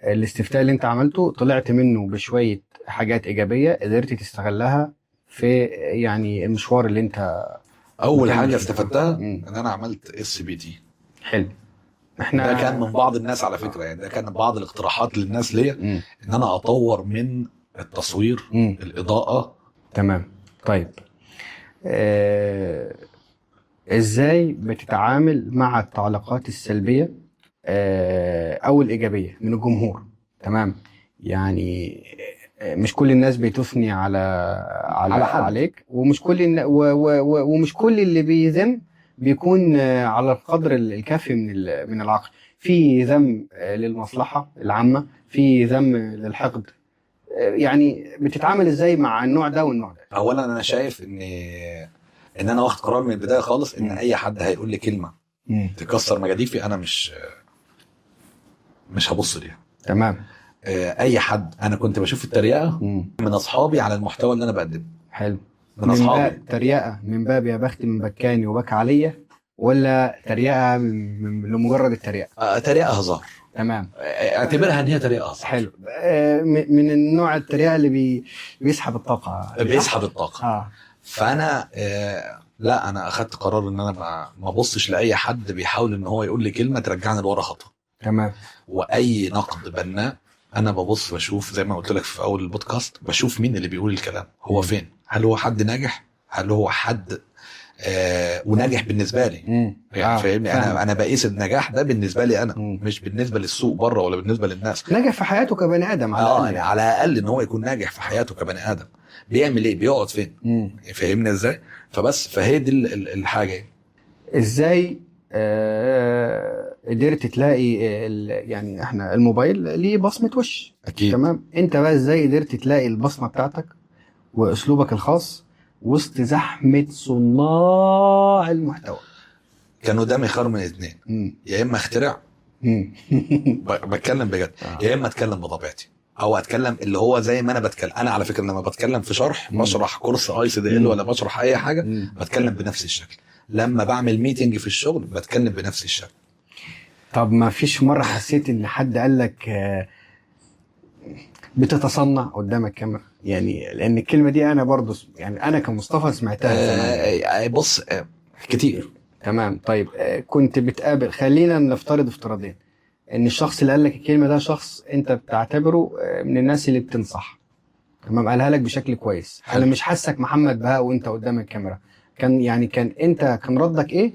الاستفتاء اللي انت عملته طلعت منه بشويه حاجات ايجابيه قدرت تستغلها في يعني المشوار اللي انت. اول حاجه استفدتها ان انا عملت SBT. حلو. ده كان من بعض الناس على فكره، يعني ده كان بعض الاقتراحات للناس ليا، ان انا اطور من التصوير، الاضاءه. تمام. طيب ازاي بتتعامل مع التعليقات السلبيه او الايجابيه من الجمهور؟ تمام. يعني مش كل الناس بتثني عليك، ومش كل ومش كل اللي بيذم بيكون على القدر الكافي من العقل. في ذم للمصلحه العامه، في ذم للحقد. يعني بتتعامل ازاي مع النوع ده والنوع ده؟ اولا انا شايف ان انا واخد قرار من البدايه خالص ان اي حد هيقول لي كلمه تكسر مجاديفي انا مش هبص ليها. تمام. اي حد انا كنت بشوف التريقه من اصحابي على المحتوى اللي انا بقدمه. حلو. من اصحابي تريقه من باب يا بخت من بكاني وبكى عليا، ولا تريقه لمجرد التريقه؟ تريقه هزار. تمام. اعتبرها ان هي تريقه هزار. حلو. من النوع التريقه اللي بيسحب الطاقه. بيسحب الطاقه. فانا لا انا اخدت قرار ان انا ما ابصش لاي حد بيحاول ان هو يقول لي كلمه ترجعني لورا خطوه. تمام. واي نقد بناء انا ببص بشوف زي ما قلت لك في اول البودكاست، بشوف مين اللي بيقول الكلام، هو فين، هل هو حد ناجح، هل هو حد وناجح بالنسبه لي. يعني فاهمني، انا بقيس النجاح ده بالنسبه لي انا، مش بالنسبه للسوق بره ولا بالنسبه للناس. ناجح في حياته كبني ادم على الاقل. يعني على الاقل ان هو يكون ناجح في حياته كبني ادم، بيعمل ايه، بيقعد فين. فاهمني ازاي؟ فبس فهي دي الحاجه. ازاي قدرت تلاقي يعني احنا الموبايل ليه بصمه وش اكيد. تمام. انت بقى ازاي قدرت تلاقي البصمه بتاعتك واسلوبك الخاص وسط زحمه صناع المحتوى؟ كان قدامي خيار من اتنين، يا اما اخترع بتكلم بجد، يا اما اتكلم بطبيعتي او اتكلم اللي هو زي ما انا بتكلم. انا على فكره لما بتكلم في شرح بشرح كورس ICDL ولا بشرح اي حاجه بتكلم بنفس الشكل. لما بعمل ميتنج في الشغل بتكلم بنفس الشكل. طب ما فيش مره حسيت ان حد قال لك بتتصنع قدام الكاميرا؟ يعني لان الكلمه دي انا برضو يعني انا كمصطفى سمعتها بص كتير. تمام. طيب كنت بتقابل، خلينا نفترض افتراضين ان الشخص اللي قال لك الكلمه ده شخص انت بتعتبره من الناس اللي بتنصح، تمام، قالها لك بشكل كويس. انا مش حاسك محمد بهاء وانت قدام الكاميرا، كان ردك ايه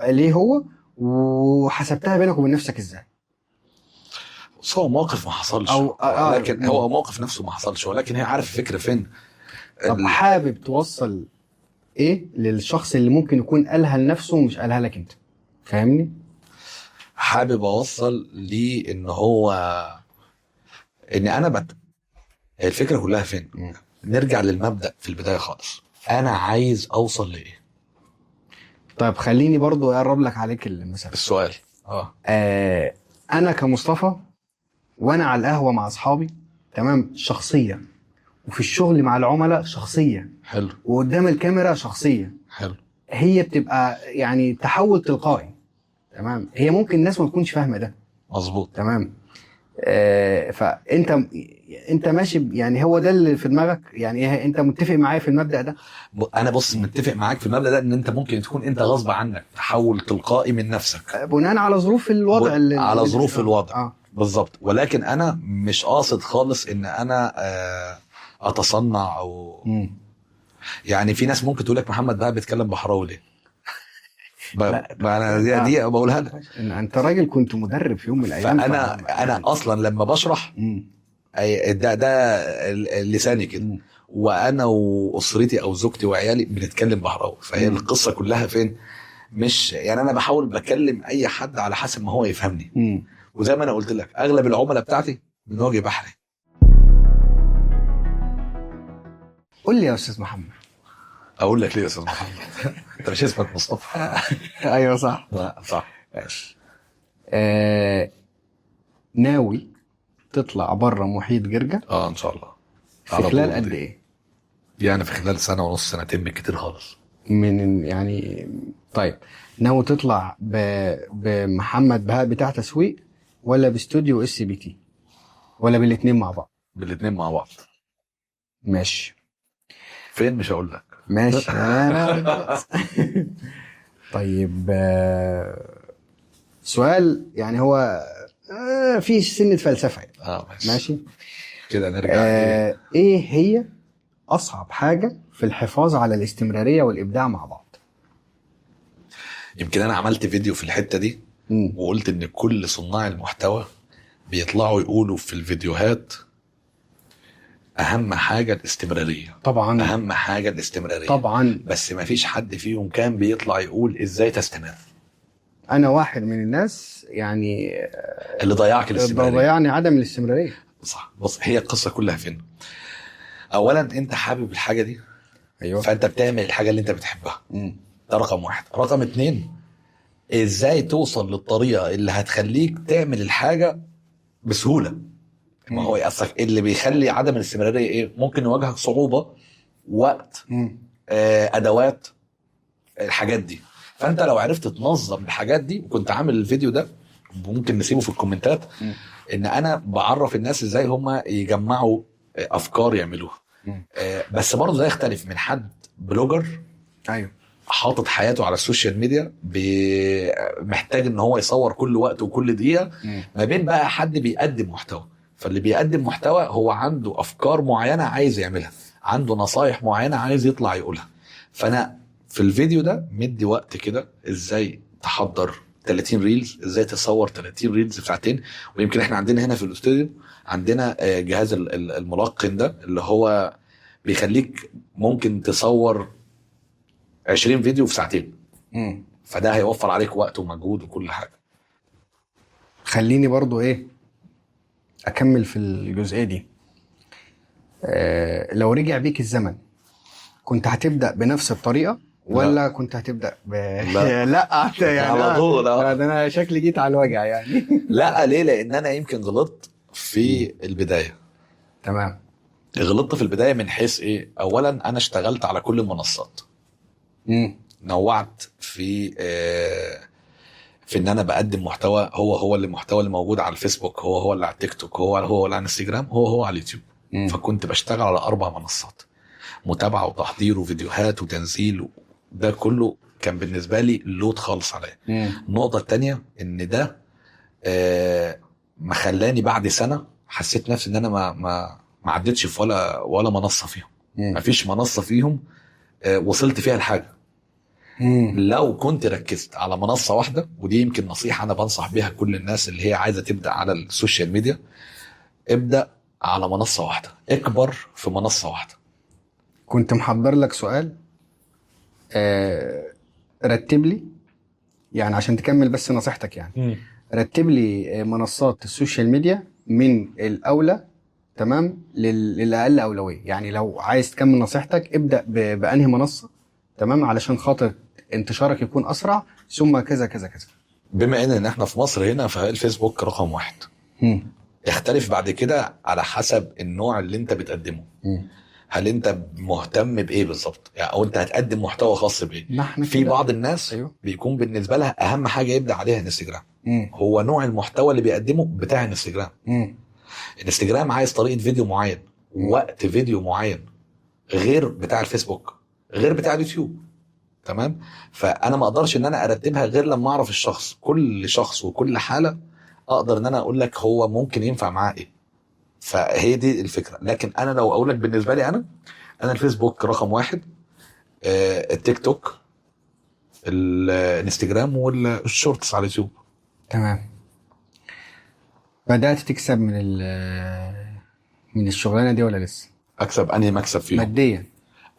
ليه هو، وحسبتها بينك وبين نفسك ازاي؟ هو موقف ما حصلش لكن هو موقف نفسه ما حصلش، ولكن هي عارف الفكره فين. طب حابب توصل ايه للشخص اللي ممكن يكون قالها لنفسه ومش قالها لك انت؟ فاهمني؟ حابب اوصل ليه ان هو ان انا الفكره كلها فين. نرجع للمبدأ في البدايه خالص، انا عايز اوصل لايه. طيب خليني برضو اقرب لك عليك المثال. السؤال انا كمصطفى وانا على القهوه مع اصحابي تمام شخصيه، وفي الشغل مع العملاء شخصيه، حلو، وقدام الكاميرا شخصيه، حلو. هي بتبقى يعني تحول تلقائي، تمام. هي ممكن الناس ما تكونش فاهمه ده، مظبوط، تمام. فانت ماشي يعني هو ده اللي في دماغك، يعني انت متفق معايا في المبدأ ده؟ انا بص متفق معاك في المبدأ ده، ان انت ممكن تكون انت غصب عنك تحول تلقائي من نفسك بناء على ظروف الوضع على ظروف الوضع بالظبط. ولكن انا مش قاصد خالص ان انا اتصنع او يعني في ناس ممكن تقول لك محمد بقى بيتكلم بحراوي ليه؟ انا دي بقولها لك. انت راجل كنت مدرب في يوم من الايام. انا اصلا لما بشرح ده لساني كده، وانا واسرتي او زوجتي وعيالي بنتكلم بحراوي. فهي القصه كلها فين؟ مش يعني انا بحاول بكلم اي حد على حسب ما هو يفهمني. وزي ما انا قلت لك اغلب العملاء بتاعتي من وجه بحري. قول لي يا استاذ محمد. اقول لك ليه يا استاذ محمد؟ انت مش اسمك مصطفى؟ ايوه صح. لا صح. ماشي. ناوي تطلع بره محيط جرجا؟ ان شاء الله. في خلال قد ايه؟ يعني في خلال سنه ونص، سنتين بالكتير خالص. من يعني طيب ناوي تطلع بمحمد بهاء بتاع تسويق، ولا باستوديو SBT، ولا بالاثنين مع بعض؟ بالاثنين مع بعض. ماشي. فين مش هقول لك. ماشي. طيب سؤال يعني هو في سنة فلسفة يعني. ماشي كده نرجع ايه هي اصعب حاجة في الحفاظ على الاستمرارية والابداع مع بعض؟ يمكن انا عملت فيديو في الحتة دي وقلت ان كل صناع المحتوى بيطلعوا يقولوا في الفيديوهات اهم حاجة الاستمرارية. طبعا اهم حاجة الاستمرارية طبعا. بس ما فيش حد فيهم كان بيطلع يقول ازاي تستمر. انا واحد من الناس يعني اللي ضيعك الاستمرارية، ضيعني عدم الاستمرارية. صح. بص هي القصة كلها فين؟ اولا انت حابب الحاجة دي، ايوه، فانت بتعمل الحاجة اللي انت بتحبها. ده رقم واحد. رقم اتنين، ازاي توصل للطريقة اللي هتخليك تعمل الحاجة بسهولة. ما هو يقصك اللي بيخلي عدم الاستمرارية ايه؟ ممكن يواجهك صعوبة، وقت، ادوات، الحاجات دي. فانت لو عرفت تنظم الحاجات دي، وكنت عامل الفيديو ده ممكن نسيبه في الكومنتات، ان انا بعرف الناس ازاي هم يجمعوا افكار يعملوها. بس برضه ده يختلف من حد بلوجر ايوه حاطط حياته على السوشيال ميديا، محتاج ان هو يصور كل وقت وكل دقيقه، ما بين بقى حد بيقدم محتوى. فاللي بيقدم محتوى هو عنده افكار معينه عايز يعملها، عنده نصايح معينه عايز يطلع يقولها. فانا في الفيديو ده مدي وقت كده ازاي تحضر 30 ريلز، ازاي تصور 30 ريلز في ساعتين. ويمكن احنا عندنا هنا في الاستوديو عندنا جهاز الملقن ده اللي هو بيخليك ممكن تصور 20 فيديو في ساعتين. فده هيوفر عليك وقت ومجهود وكل حاجه. خليني برضو اكمل في الجزئيه دي. لو رجع بيك الزمن كنت هتبدا بنفس الطريقه ولا كنت هتبدا لا. لا يعني على طول. ده انا شكلي جيت على الوجع يعني. لا ليه؟ لان انا يمكن غلطت في البدايه. تمام. غلطت في البدايه من حيث ايه؟ اولا انا اشتغلت على كل المنصات. نوعت في ان انا بقدم محتوى هو اللي المحتوى اللي موجود على الفيسبوك، هو اللي على التيك توك، هو اللي على الانستجرام، هو على اليوتيوب. فكنت بشتغل على 4 منصات، متابعه وتحضير وفيديوهات وتنزيل، ده كله كان بالنسبه لي لود خالص عليا. النقطه الثانيه ان ده ما خلاني بعد سنه حسيت نفسي ان انا ما عدتش في ولا منصه فيهم. ما فيش منصه فيهم وصلت فيها لحاجه. لو كنت ركزت على منصه واحده، ودي يمكن نصيحه انا بنصح بيها كل الناس اللي هي عايزه تبدا على السوشيال ميديا، ابدا على منصه واحده، اكبر في منصه واحده. كنت محضر لك سؤال، رتب لي يعني عشان تكمل بس نصيحتك يعني. رتب لي منصات السوشيال ميديا من الاولى تمام للاقل اولويه. يعني لو عايز تكمل نصيحتك ابدا بانهي منصه تمام علشان خاطر انتشارك يكون اسرع، ثم كذا كذا كذا. بما ان احنا في مصر هنا، فالفيسبوك رقم 1. يختلف بعد كده على حسب النوع اللي انت بتقدمه. هل انت مهتم بايه بالظبط يعني، او انت هتقدم محتوى خاص بايه؟ في بعض الناس بيكون بالنسبه لها اهم حاجه يبدا عليها انستجرام. هو نوع المحتوى اللي بيقدمه بتاع انستجرام. انستجرام عايز طريقه فيديو معين، وقت فيديو معين، غير بتاع الفيسبوك، غير بتاع اليوتيوب. تمام. فانا ما اقدرش ان انا ارتبها غير لما اعرف الشخص، كل شخص وكل حاله اقدر ان انا اقول لك هو ممكن ينفع معاه ايه. فهي دي الفكره. لكن انا لو اقول لك بالنسبه لي انا الفيسبوك رقم 1، التيك توك، الانستجرام، والشورتس على اليوتيوب. تمام. بدات تكسب من الشغلانه دي ولا لسه؟ اكسب انهي مكسب فيهم؟ ماديا.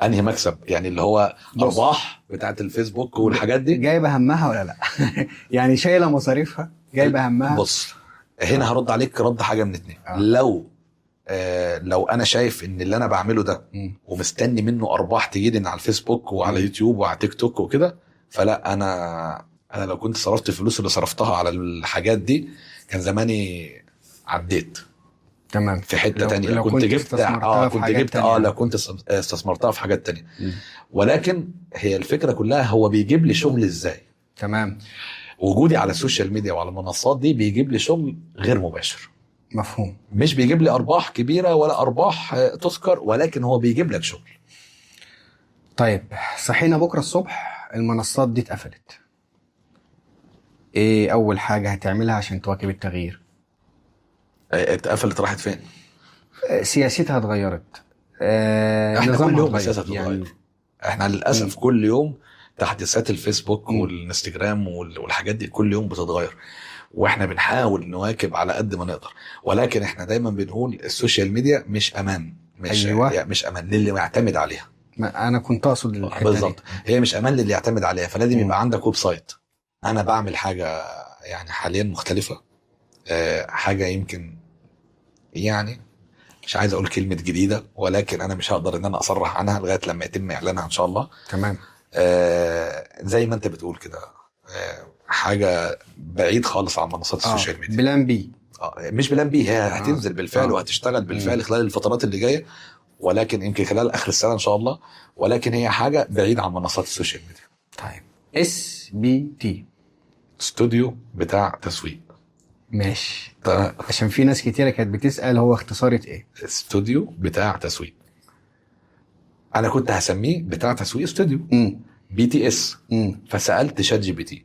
انهي مكسب يعني اللي هو ارباح بتاعت الفيسبوك والحاجات دي؟ جايبه همها ولا لا؟ يعني شايله مصاريفها، جايبه همها؟ بص هنا هرد عليك رد حاجه من اتنين. لو انا شايف ان اللي انا بعمله ده ومستني منه ارباح تجيلي على الفيسبوك وعلى يوتيوب وعلى تيك توك وكده، فلا. انا لو كنت صرفت الفلوس اللي صرفتها على الحاجات دي كان زماني عديت. تمام. في حته تانية. لو كنت جبت لو كنت استثمرتها في حاجات تانية. ولكن هي الفكره كلها هو بيجيب لي شغل ازاي. تمام. وجودي على السوشيال ميديا وعلى المنصات دي بيجيب لي شغل غير مباشر. مفهوم. مش بيجيب لي ارباح كبيره ولا ارباح تذكر، ولكن هو بيجيب لك شغل. طيب صحينا بكره الصبح المنصات دي اتقفلت، ايه اول حاجه هتعملها عشان تواكب التغيير؟ اتقفلت راحت فين؟ سياستها اتغيرت. احنا كل يوم السياسه بتتغير يعني. احنا للاسف كل يوم تحديثات الفيسبوك والانستجرام والحاجات دي كل يوم بتتغير، واحنا بنحاول نواكب على قد ما نقدر. ولكن احنا دايما بنقول السوشيال ميديا مش امان. مش امان للي معتمد عليها. انا كنت اقصد الحته بالظبط. هي مش امان للي يعتمد عليها. فلازم يبقى عندك ويب سايت. انا بعمل حاجه يعني حاليا مختلفه، حاجه يمكن يعني مش عايز اقول كلمه جديده، ولكن انا مش هقدر ان انا اصرح عنها لغايه لما يتم اعلانها ان شاء الله. تمام. زي ما انت بتقول كده، حاجه بعيد خالص عن منصات السوشيال ميديا. بلان بي. مش بلان بي، هي هتنزل بالفعل وهتشتغل بالفعل خلال الفترات اللي جايه، ولكن يمكن خلال اخر السنه ان شاء الله. ولكن هي حاجه بعيد عن منصات السوشيال ميديا. طيب SBT استوديو بتاع تسويق. ماشي. عشان في ناس كتيره كانت بتسال هو اختصارة ايه؟ استوديو بتاع تسويق. انا كنت هسميه بتاع تسويق استوديو. BTS. فسالت شات جي بي تي،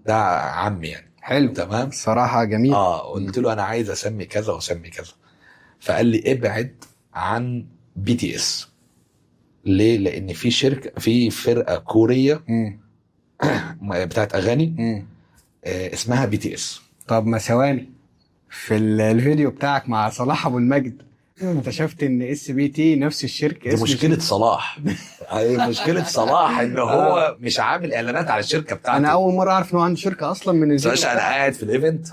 ده عمي يعني. حلو، تمام، صراحة جميل. قلت له انا عايز اسمي كذا واسمي كذا، فقال لي ابعد عن BTS. ليه؟ لان في فرقه كوريه بتاعت اغاني اسمها BTS. طب ما ثواني، في الفيديو بتاعك مع صلاح ابو المجد اكتشفت ان SBT نفس الشركة. دي اسم مشكله صلاح. هي مشكله صلاح ان هو مش عامل اعلانات على الشركه بتاعته. انا اول مرة اعرف انه عنده شركة اصلا من الفيديو. انا قاعد في الايفنت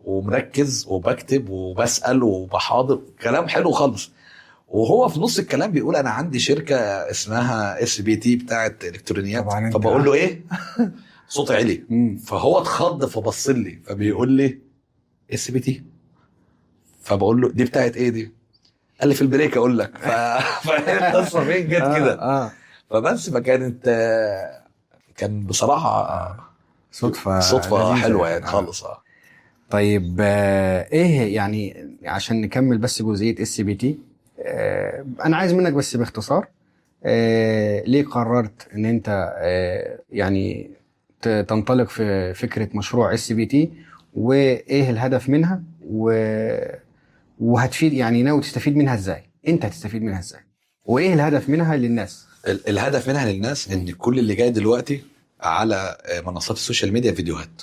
ومركز وبكتب وبسال وبحاضر، كلام حلو خالص، وهو في نص الكلام بيقول انا عندي شركه اسمها SBT بتاعت الكترونيات. فبقول له ايه؟ صوتي عالي، فهو اتخض فبص لي فبيقول لي SBT. فبقول له دي بتاعت ايه دي؟ قال لي في البريك اقول لك. فالقصه فين جت كده. فبس فكانت كان بصراحه صدفه حلوه يعني خالص. طيب ايه يعني عشان نكمل بس جزئيه SBT، انا عايز منك بس باختصار ليه قررت ان انت يعني تنطلق في فكره مشروع SBT، وايه الهدف منها، وهتفيد يعني ناوي تستفيد منها ازاي؟ انت هتستفيد منها ازاي؟ وايه الهدف منها للناس؟ الهدف منها للناس ان كل اللي جاي دلوقتي على منصات السوشيال ميديا فيديوهات،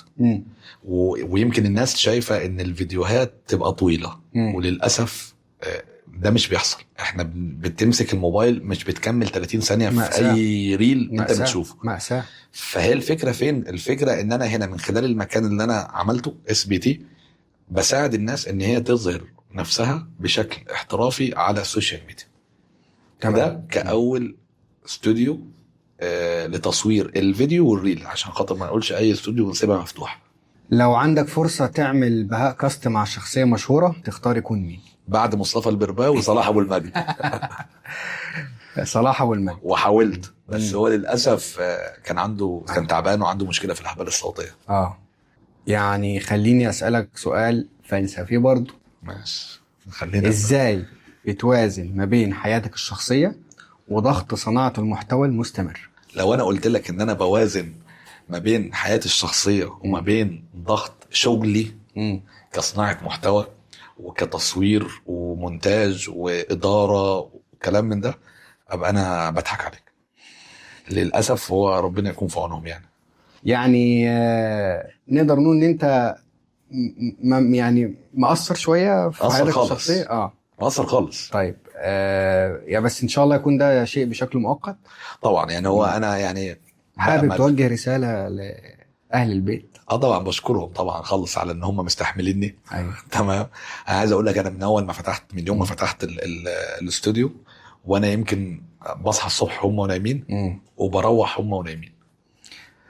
ويمكن الناس شايفة ان الفيديوهات تبقى طويلة، وللأسف ده مش بيحصل. احنا بتمسك الموبايل مش بتكمل 30 ثانية في اي ريل انت بتشوفه. مأساة. فهي الفكرة فين؟ الفكرة ان انا هنا من خلال المكان اللي انا عملته SBT بساعد الناس ان هي تظهر نفسها بشكل احترافي على السوشيال ميديا. ده كأول استوديو لتصوير الفيديو والريل، عشان خاطر ما نقولش اي استوديو ونسيبها مفتوحه. لو عندك فرصه تعمل بهاء كاست مع شخصيه مشهوره تختار يكون مين؟ بعد مصطفى البرباوي وصلاح ابو المجد. صلاح ابو المجد. وحاولت بس هو للاسف كان تعبان وعنده مشكله في الاحبال الصوتيه. يعني خليني اسالك سؤال فلسفي برضو. ماشي، خلينا. ازاي بتوازن ما بين حياتك الشخصيه وضغط صناعه المحتوى المستمر؟ لو انا قلت لك ان انا بوازن ما بين حياتي الشخصيه وما بين ضغط شغلي كصناعه محتوى وكتصوير ومونتاج واداره وكلام من ده، ابقى انا بضحك عليك. للاسف هو ربنا يكون في عونهم يعني نقدر نقول ان انت يعني مقصر شويه في حياتك الشخصيه. مقصر خالص. طيب يا بس ان شاء الله يكون ده شيء بشكل مؤقت طبعا. يعني هو انا يعني حابب توجه رساله لاهل البيت. طبعا بشكرهم طبعا خالص على ان هم مستحمليني. ايوه تمام. انا عايز اقول لك انا من اول ما فتحت، من يوم ما فتحت الاستوديو وانا يمكن بصحى الصبح هم نايمين وبروح هم ونايمين.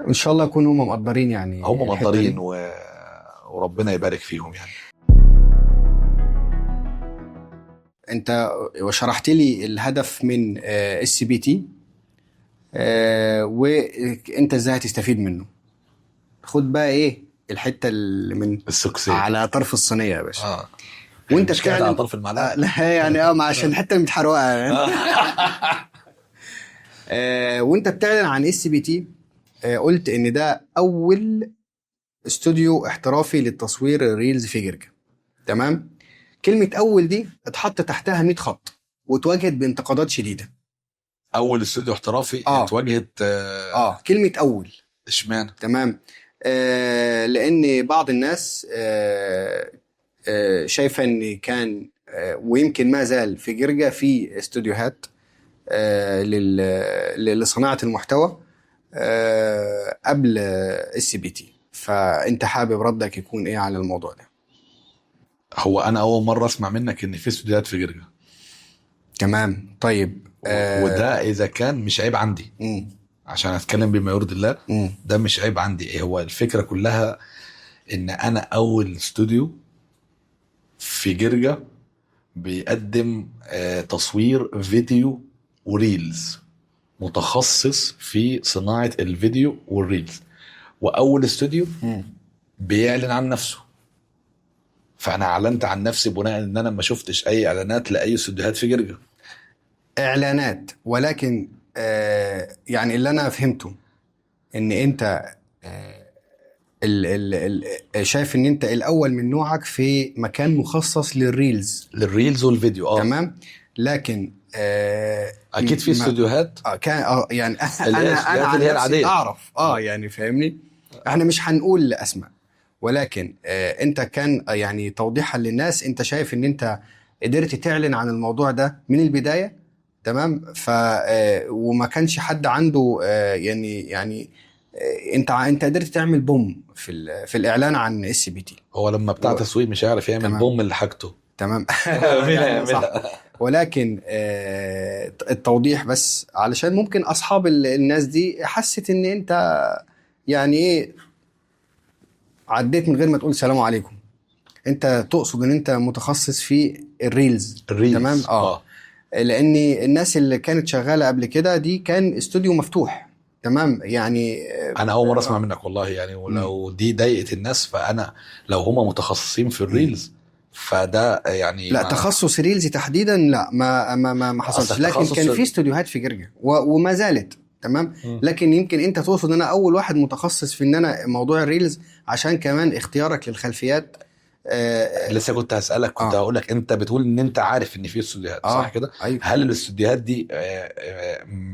ان شاء الله يكونوا هم مقدرين، يعني هم مقدرين وربنا يبارك فيهم يعني. انت وشرحت لي الهدف من SBT وانت ازاي هتستفيد منه. خد بقى ايه الحته اللي من السكسي على طرف الصينيه يا باشا. وانت بتتكلم على طرف المعلقه. لا يعني مع عشان الحته اللي متحروقه يعني. وانت بتعلن عن SBT قلت ان ده اول استوديو احترافي للتصوير الريلز في جرجا. تمام. كلمه اول دي اتحط تحتها 100 خط وتواجهت بانتقادات شديده. اول استوديو احترافي اتواجهت كلمه اول اشمعنى؟ تمام. لان بعض الناس شايفه ان كان ويمكن ما زال في جرجا في استوديوهات لصناعه المحتوى قبل SBT. فانت حابب ردك يكون ايه على الموضوع ده؟ هو انا اول مره اسمع منك ان في استوديوهات في جرجا. تمام. طيب وده اذا كان مش عيب عندي عشان اتكلم بما يرضي الله. ده مش عيب عندي. هو الفكره كلها ان انا اول استوديو في جرجا بيقدم تصوير فيديو وريلز، متخصص في صناعه الفيديو والريلز، واول استوديو بيعلن عن نفسه. فانا اعلنت عن نفسي بناء ان انا ما شفتش اي اعلانات لاي استوديوهات في جرجا. اعلانات، ولكن يعني اللي انا فهمته ان انت شايف ان انت الاول من نوعك في مكان مخصص للريلز والفيديو. تمام. لكن اكيد في استوديوهات كان يعني اللي هي انا الاستوديوهات عن اللي هي نفسي العاديه. اعرف يعني فاهمني. احنا مش هنقول اسماء، ولكن انت كان يعني توضيحا للناس، انت شايف ان انت قدرت تعلن عن الموضوع ده من البدايه. تمام. وما كانش حد عنده يعني انت قدرت تعمل بوم في الاعلان عن SBT. هو لما بتاع تسويق مش هيعرف يعمل تمام. بوم اللي حاجته. تمام. مين يعني هيعملها؟ صح. ولكن التوضيح بس علشان ممكن اصحاب الناس دي حست ان انت يعني ايه عديت من غير ما تقول سلام عليكم. انت تقصد ان انت متخصص في الريلز. تمام. لان الناس اللي كانت شغاله قبل كده دي كان استوديو مفتوح. تمام. يعني انا اول مره اسمع منك والله يعني. ولو دي ضايقت الناس فانا لو هم متخصصين في الريلز فده يعني لا تخصص ريلز تحديدا لا ما حصلش. لكن كان في استوديوهات في جرجا وما زالت. تمام. لكن يمكن انت تقصد ان انا اول واحد متخصص في ان انا موضوع الريلز عشان كمان اختيارك للخلفيات. لسه كنت هسألك، كنت هقول لك انت بتقول ان انت عارف ان في استوديوهات صح كده؟ أيوة. هل الاستوديوهات دي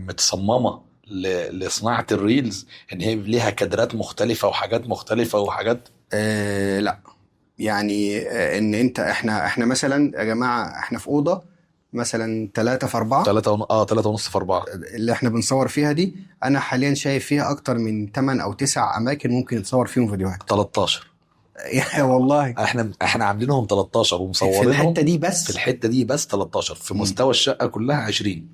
متصممة لصناعة الريلز ان هي ليها كادرات مختلفة وحاجات مختلفة وحاجات؟ لا يعني ان انت احنا مثلا يا جماعة احنا في أوضة مثلا 3x4. 3.5x4 اللي احنا بنصور فيها دي انا حاليا شايف فيها اكتر من 8 أو 9 اماكن ممكن يتصور فيهم فيديوهات. 13 يا والله احنا عاملينهم 13 ومصورينهم في الحتة دي بس. في الحتة دي بس 13 في مستوى الشقة كلها 20.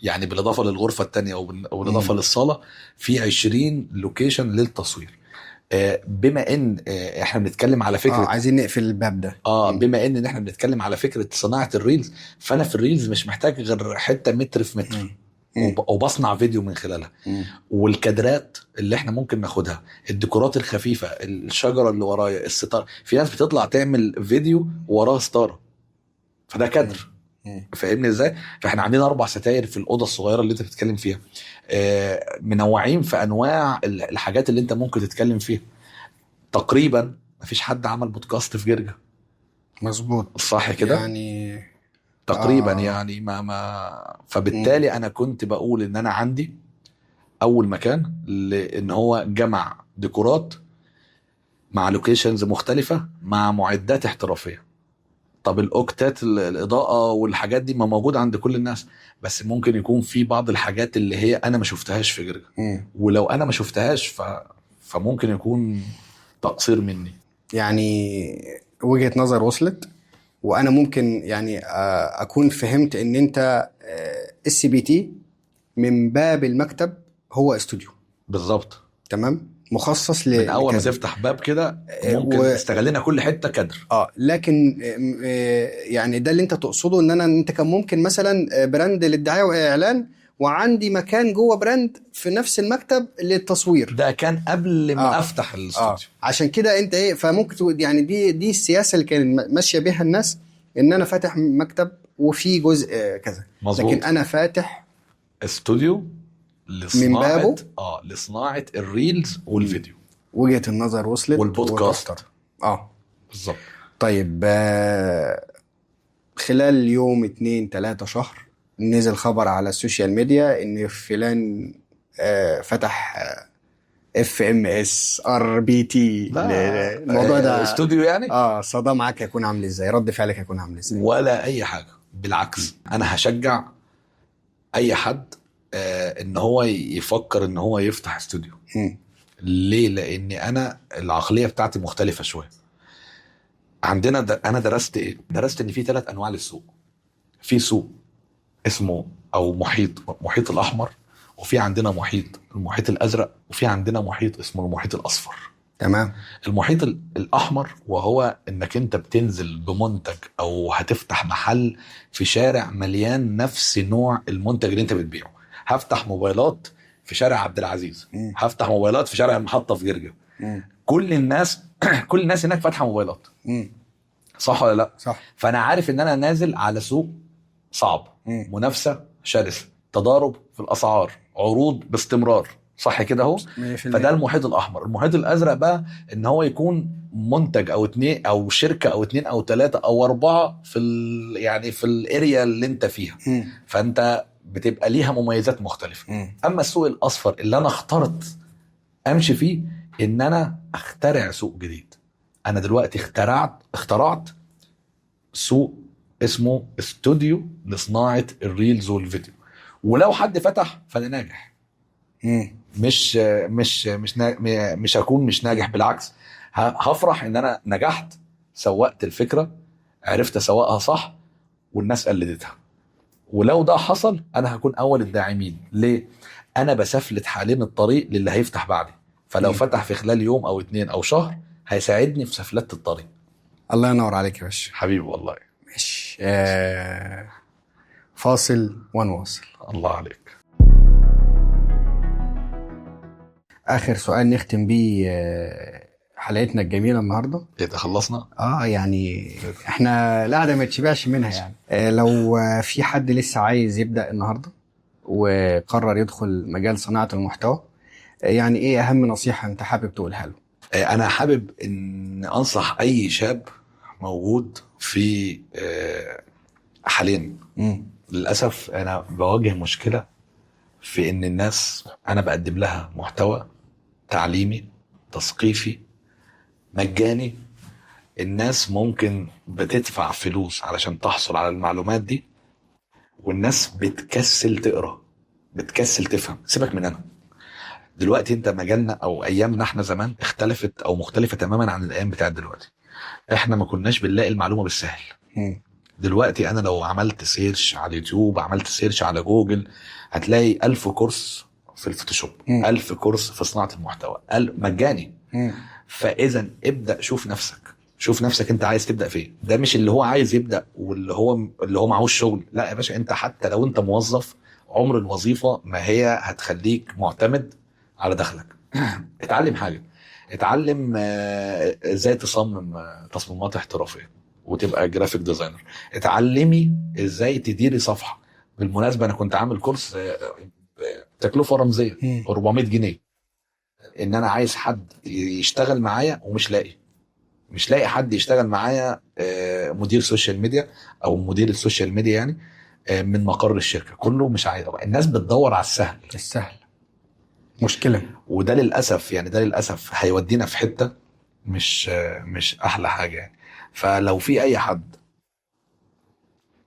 يعني بالاضافة للغرفة التانية وبالاضافة للصالة في 20 لوكيشن للتصوير. بما ان احنا بنتكلم على فكره عايزين نقفل الباب ده. بما ان احنا بنتكلم على فكره صناعه الريلز، فانا في الريلز مش محتاج غير حته متر في متر وبصنع فيديو من خلالها. والكادرات اللي احنا ممكن ناخدها، الديكورات الخفيفه، الشجره اللي ورايا، الستار، في ناس بتطلع تعمل فيديو وراها ستاره فده كادر. فاهمني ازاي؟ فاحنا عندنا 4 ستاير في الاوضه الصغيره اللي انت بتتكلم فيها، منوعين في انواع الحاجات اللي انت ممكن تتكلم فيها. تقريبا مفيش حد عمل بودكاست في جرجا. مظبوط صح كده يعني تقريبا يعني ما فبالتالي انا كنت بقول ان انا عندي اول مكان لان هو جمع ديكورات مع لوكيشنز مختلفه مع معدات احترافيه. طب الاوكتات الاضاءه والحاجات دي ما موجوده عند كل الناس، بس ممكن يكون في بعض الحاجات اللي هي انا ما شفتهاش في جرجا. ولو انا ما شفتهاش فممكن يكون تقصير مني. يعني وجهة نظر وصلت، وانا ممكن يعني اكون فهمت ان انت SBT من باب المكتب هو استوديو. بالظبط. تمام. مخصص من اول ما تفتح باب كده ممكن استغلنا كل حته كادر. لكن يعني ده اللي انت تقصده ان انت كان ممكن مثلا براند للدعايه واعلان وعندي مكان جوه براند في نفس المكتب للتصوير. ده كان قبل ما افتح الاستوديو. عشان كده انت فممكن يعني دي السياسه اللي كانت ماشيه بيها الناس، ان انا فاتح مكتب وفي جزء كذا. مظبوط. لكن انا فاتح استوديو من بابه لصناعه الريلز والفيديو. وجهة النظر وصلت. والبودكاست بالظبط. طيب خلال يوم 2-3 شهر نزل خبر على السوشيال ميديا ان فلان فتح FMS RBT. الموضوع ده استوديو يعني صدى معاك هيكون عامل ازاي؟ رد فعلك هيكون عامل ازاي؟ ولا اي حاجه، بالعكس انا هشجع اي حد ان هو يفكر ان هو يفتح استوديو. ليه؟ لان انا العقليه بتاعتي مختلفه شويه. عندنا انا درست ايه؟ درست ان في 3 انواع للسوق. في سوق اسمه او محيط الاحمر، وفي عندنا المحيط الازرق، وفي عندنا محيط اسمه المحيط الاصفر. تمام. المحيط الاحمر وهو انك انت بتنزل بمنتج او هتفتح محل في شارع مليان نفس نوع المنتج اللي انت بتبيعه. هفتح موبايلات في شارع عبد العزيز، هفتح موبايلات في شارع المحطة في جرجا. كل الناس هناك فاتحة موبايلات. صح ولا لا؟ صح. فانا عارف ان انا نازل على سوق صعب، منافسة شرسة، تضارب في الاسعار، عروض باستمرار. صح كده اهو. 100%. فده المحيط الاحمر. المحيط الازرق بقى ان هو يكون منتج او اتنين او شركه او اتنين او تلاته او اربعه في يعني في الاريا اللي انت فيها، فانت بتبقى ليها مميزات مختلفه. اما السوق الاصفر اللي انا اخترت امشي فيه، ان انا اخترع سوق جديد. انا دلوقتي اخترعت سوق اسمه استوديو لصناعه الريلز والفيديو، ولو حد فتح فانا ناجح. مش هكون مش ناجح، بالعكس هفرح ان انا نجحت، سوقت الفكره، عرفت اسوقها صح، والناس قلدتها. ولو ده حصل انا هكون اول الداعمين. ليه؟ انا بسفلت حاليا الطريق للي هيفتح بعدي، فلو فتح في خلال يوم او اتنين او شهر هيساعدني في سفلت الطريق. الله ينور عليك يا باشا حبيبي والله. ماشي. فاصل ونواصل. الله عليك. اخر سؤال نختم بيه حلقتنا الجميله النهارده. ايه ده، خلصنا؟ يعني احنا القعده ما تشبعش منها يعني. لو في حد لسه عايز يبدا النهارده وقرر يدخل مجال صناعه المحتوى، يعني ايه اهم نصيحه انت حابب تقولها له؟ انا حابب ان انصح اي شاب موجود في حاليا. للاسف انا بواجه مشكله في ان الناس انا بقدم لها محتوى تعليمي تثقيفي مجاني، الناس ممكن بتدفع فلوس علشان تحصل على المعلومات دي، والناس بتكسل تقرا، بتكسل تفهم. سيبك من انا دلوقتي، انت مجالنا او ايامنا احنا زمان اختلفت او مختلفه تماما عن الايام بتاعت دلوقتي. احنا ما كناش بنلاقي المعلومه بالسهل. دلوقتي انا لو عملت سيرش على اليوتيوب، عملت سيرش على جوجل، هتلاقي 1000 كورس في الفوتوشوب، 1000 كورس في صناعه المحتوى مجاني. فاذا ابدا، شوف نفسك انت عايز تبدا فين. ده مش اللي هو عايز يبدا واللي هو معهوش شغل، لا يا باشا، انت حتى لو انت موظف، عمر الوظيفه ما هي هتخليك معتمد على دخلك. اتعلم حاجه، اتعلم ازاي تصمم تصميمات احترافيه وتبقى جرافيك ديزاينر. اتعلمي ازاي تديري صفحه. بالمناسبه انا كنت عامل كورس تكلفه رمزيه 400 جنيه، ان انا عايز حد يشتغل معايا ومش لاقي حد يشتغل معايا مدير سوشيال ميديا او مدير السوشيال ميديا يعني من مقر الشركه. كله مش عايز، الناس بتدور على السهل مشكله. وده للاسف هيودينا في حته مش احلى حاجه يعني. فلو في اي حد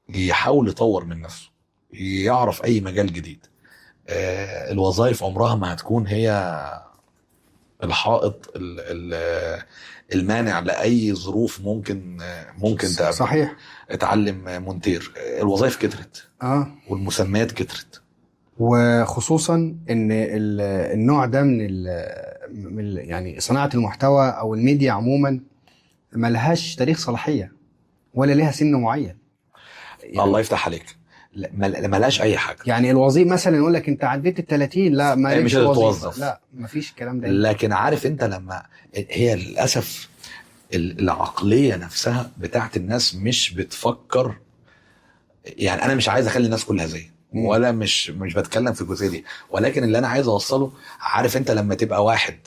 يحاول يطور من نفسه، يعرف اي مجال جديد، الوظائف عمرها ما هتكون هي الحائط المانع لاي ظروف ممكن تقابل. صحيح. اتعلم مونتير، الوظائف كترت والمسميات كترت، وخصوصا ان النوع ده من يعني صناعه المحتوى او الميديا عموما ملهاش تاريخ صلاحيه ولا لها سن معين يعني. الله يفتح عليك، ملهاش اي حاجه. يعني الوظيفه مثلا يقول لك انت عديت ال30، لا ما مش هتتوظف، لا مفيش الكلام ده. لكن عارف انت لما هي للاسف العقليه نفسها بتاعت الناس مش بتفكر. يعني انا مش عايز اخلي الناس كلها زي ولا مش بتكلم في الجزئيه دي، ولكن اللي انا عايز اوصله، عارف انت لما تبقى واحد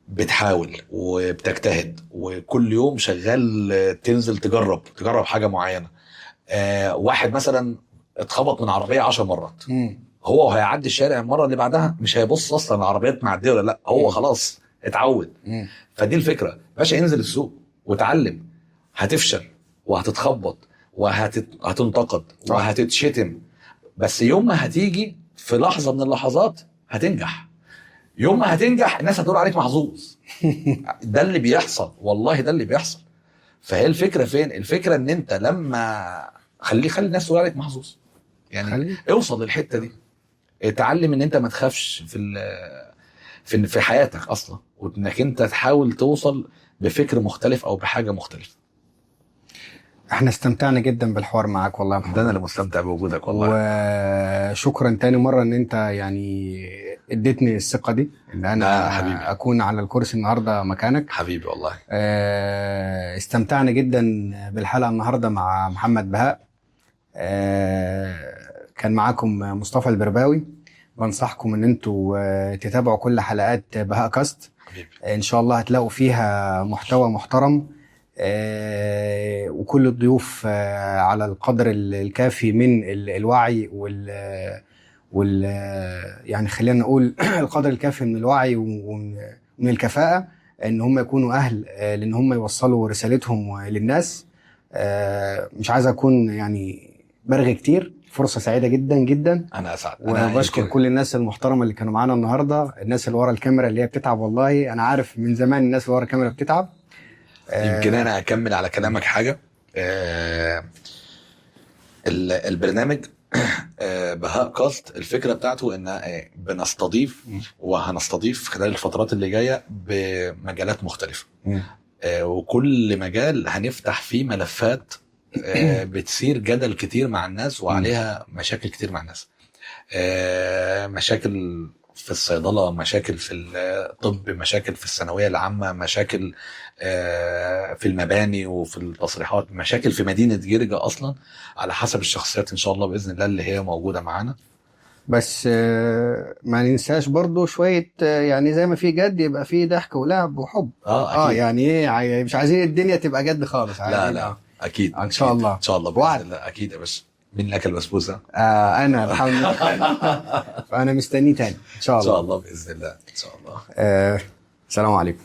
بتحاول وبتجتهد وكل يوم شغال تنزل تجرب حاجه معينه، واحد مثلا اتخبط من عربيه 10 مرات، هو هيعدي الشارع المره اللي بعدها مش هيبص اصلا العربيات معديه ولا لا، هو خلاص اتعود. فدي الفكره باشا، انزل السوق وتعلم. هتفشل وهتتخبط وهتنتقد وهتتشتم، بس يوم ما هتيجي في لحظه من اللحظات هتنجح. يوم ما هتنجح الناس هتقول عليك محظوظ. ده اللي بيحصل، والله ده اللي بيحصل. فهي الفكره فين؟ الفكره ان انت لما خلي الناس تقول عليك محظوظ يعني. اوصل للحته دي، اتعلم ان انت ما تخافش في حياتك اصلا، وانك انت تحاول توصل بفكر مختلف او بحاجه مختلفه. احنا استمتعنا جدا بالحوار معاك والله يا محمد. ده انا اللي مستمتع بوجودك والله. وشكرا تاني مره ان انت يعني اديتني الثقه دي ان انا اكون على الكرسي النهارده مكانك. حبيبي والله. استمتعنا جدا بالحلقه النهارده مع محمد بهاء. كان معاكم مصطفى البرباوي، بنصحكم ان انتوا تتابعوا كل حلقات بهاء كاست. حبيبي. ان شاء الله هتلاقوا فيها محتوى محترم، وكل الضيوف على القدر الكافي من الوعي وال يعني خلينا نقول القدر الكافي من الوعي ومن الكفاءة ان هم يكونوا اهل لان هم يوصلوا رسالتهم للناس. مش عايز اكون يعني برغي كتير، فرصة سعيدة جدا جدا. انا اسعد. وبشكر كل الناس المحترمة اللي كانوا معانا النهاردة، الناس اللي ورا الكاميرا اللي هي بتتعب، والله انا عارف من زمان الناس اللي ورا الكاميرا بتتعب. يمكن انا اكمل على كلامك حاجه. البرنامج بهاء كاست الفكره بتاعته ان بنستضيف وهنستضيف خلال الفترات اللي جايه بمجالات مختلفه. وكل مجال هنفتح فيه ملفات بتثير جدل كتير مع الناس وعليها مشاكل كتير مع الناس. مشاكل في الصيدلة، مشاكل في الطب، مشاكل في الثانوية العامة، مشاكل في المباني وفي التصريحات، مشاكل في مدينة جرجة أصلا، على حسب الشخصيات إن شاء الله بإذن الله اللي هي موجودة معانا. بس ما ننساش برضو شوية، يعني زي ما في جد يبقى في ضحك ولعب وحب. أكيد. يعني ايه، مش عايزين الدنيا تبقى جد خالص. لا أكيد ان شاء الله. ان شاء الله بإذن الله. اكيد يا باشا. مين لك البسبوسه؟ انا الحمد لله. فانا مستني تاني ان شاء الله. ان شاء الله باذن الله. ان شاء الله. السلام عليكم.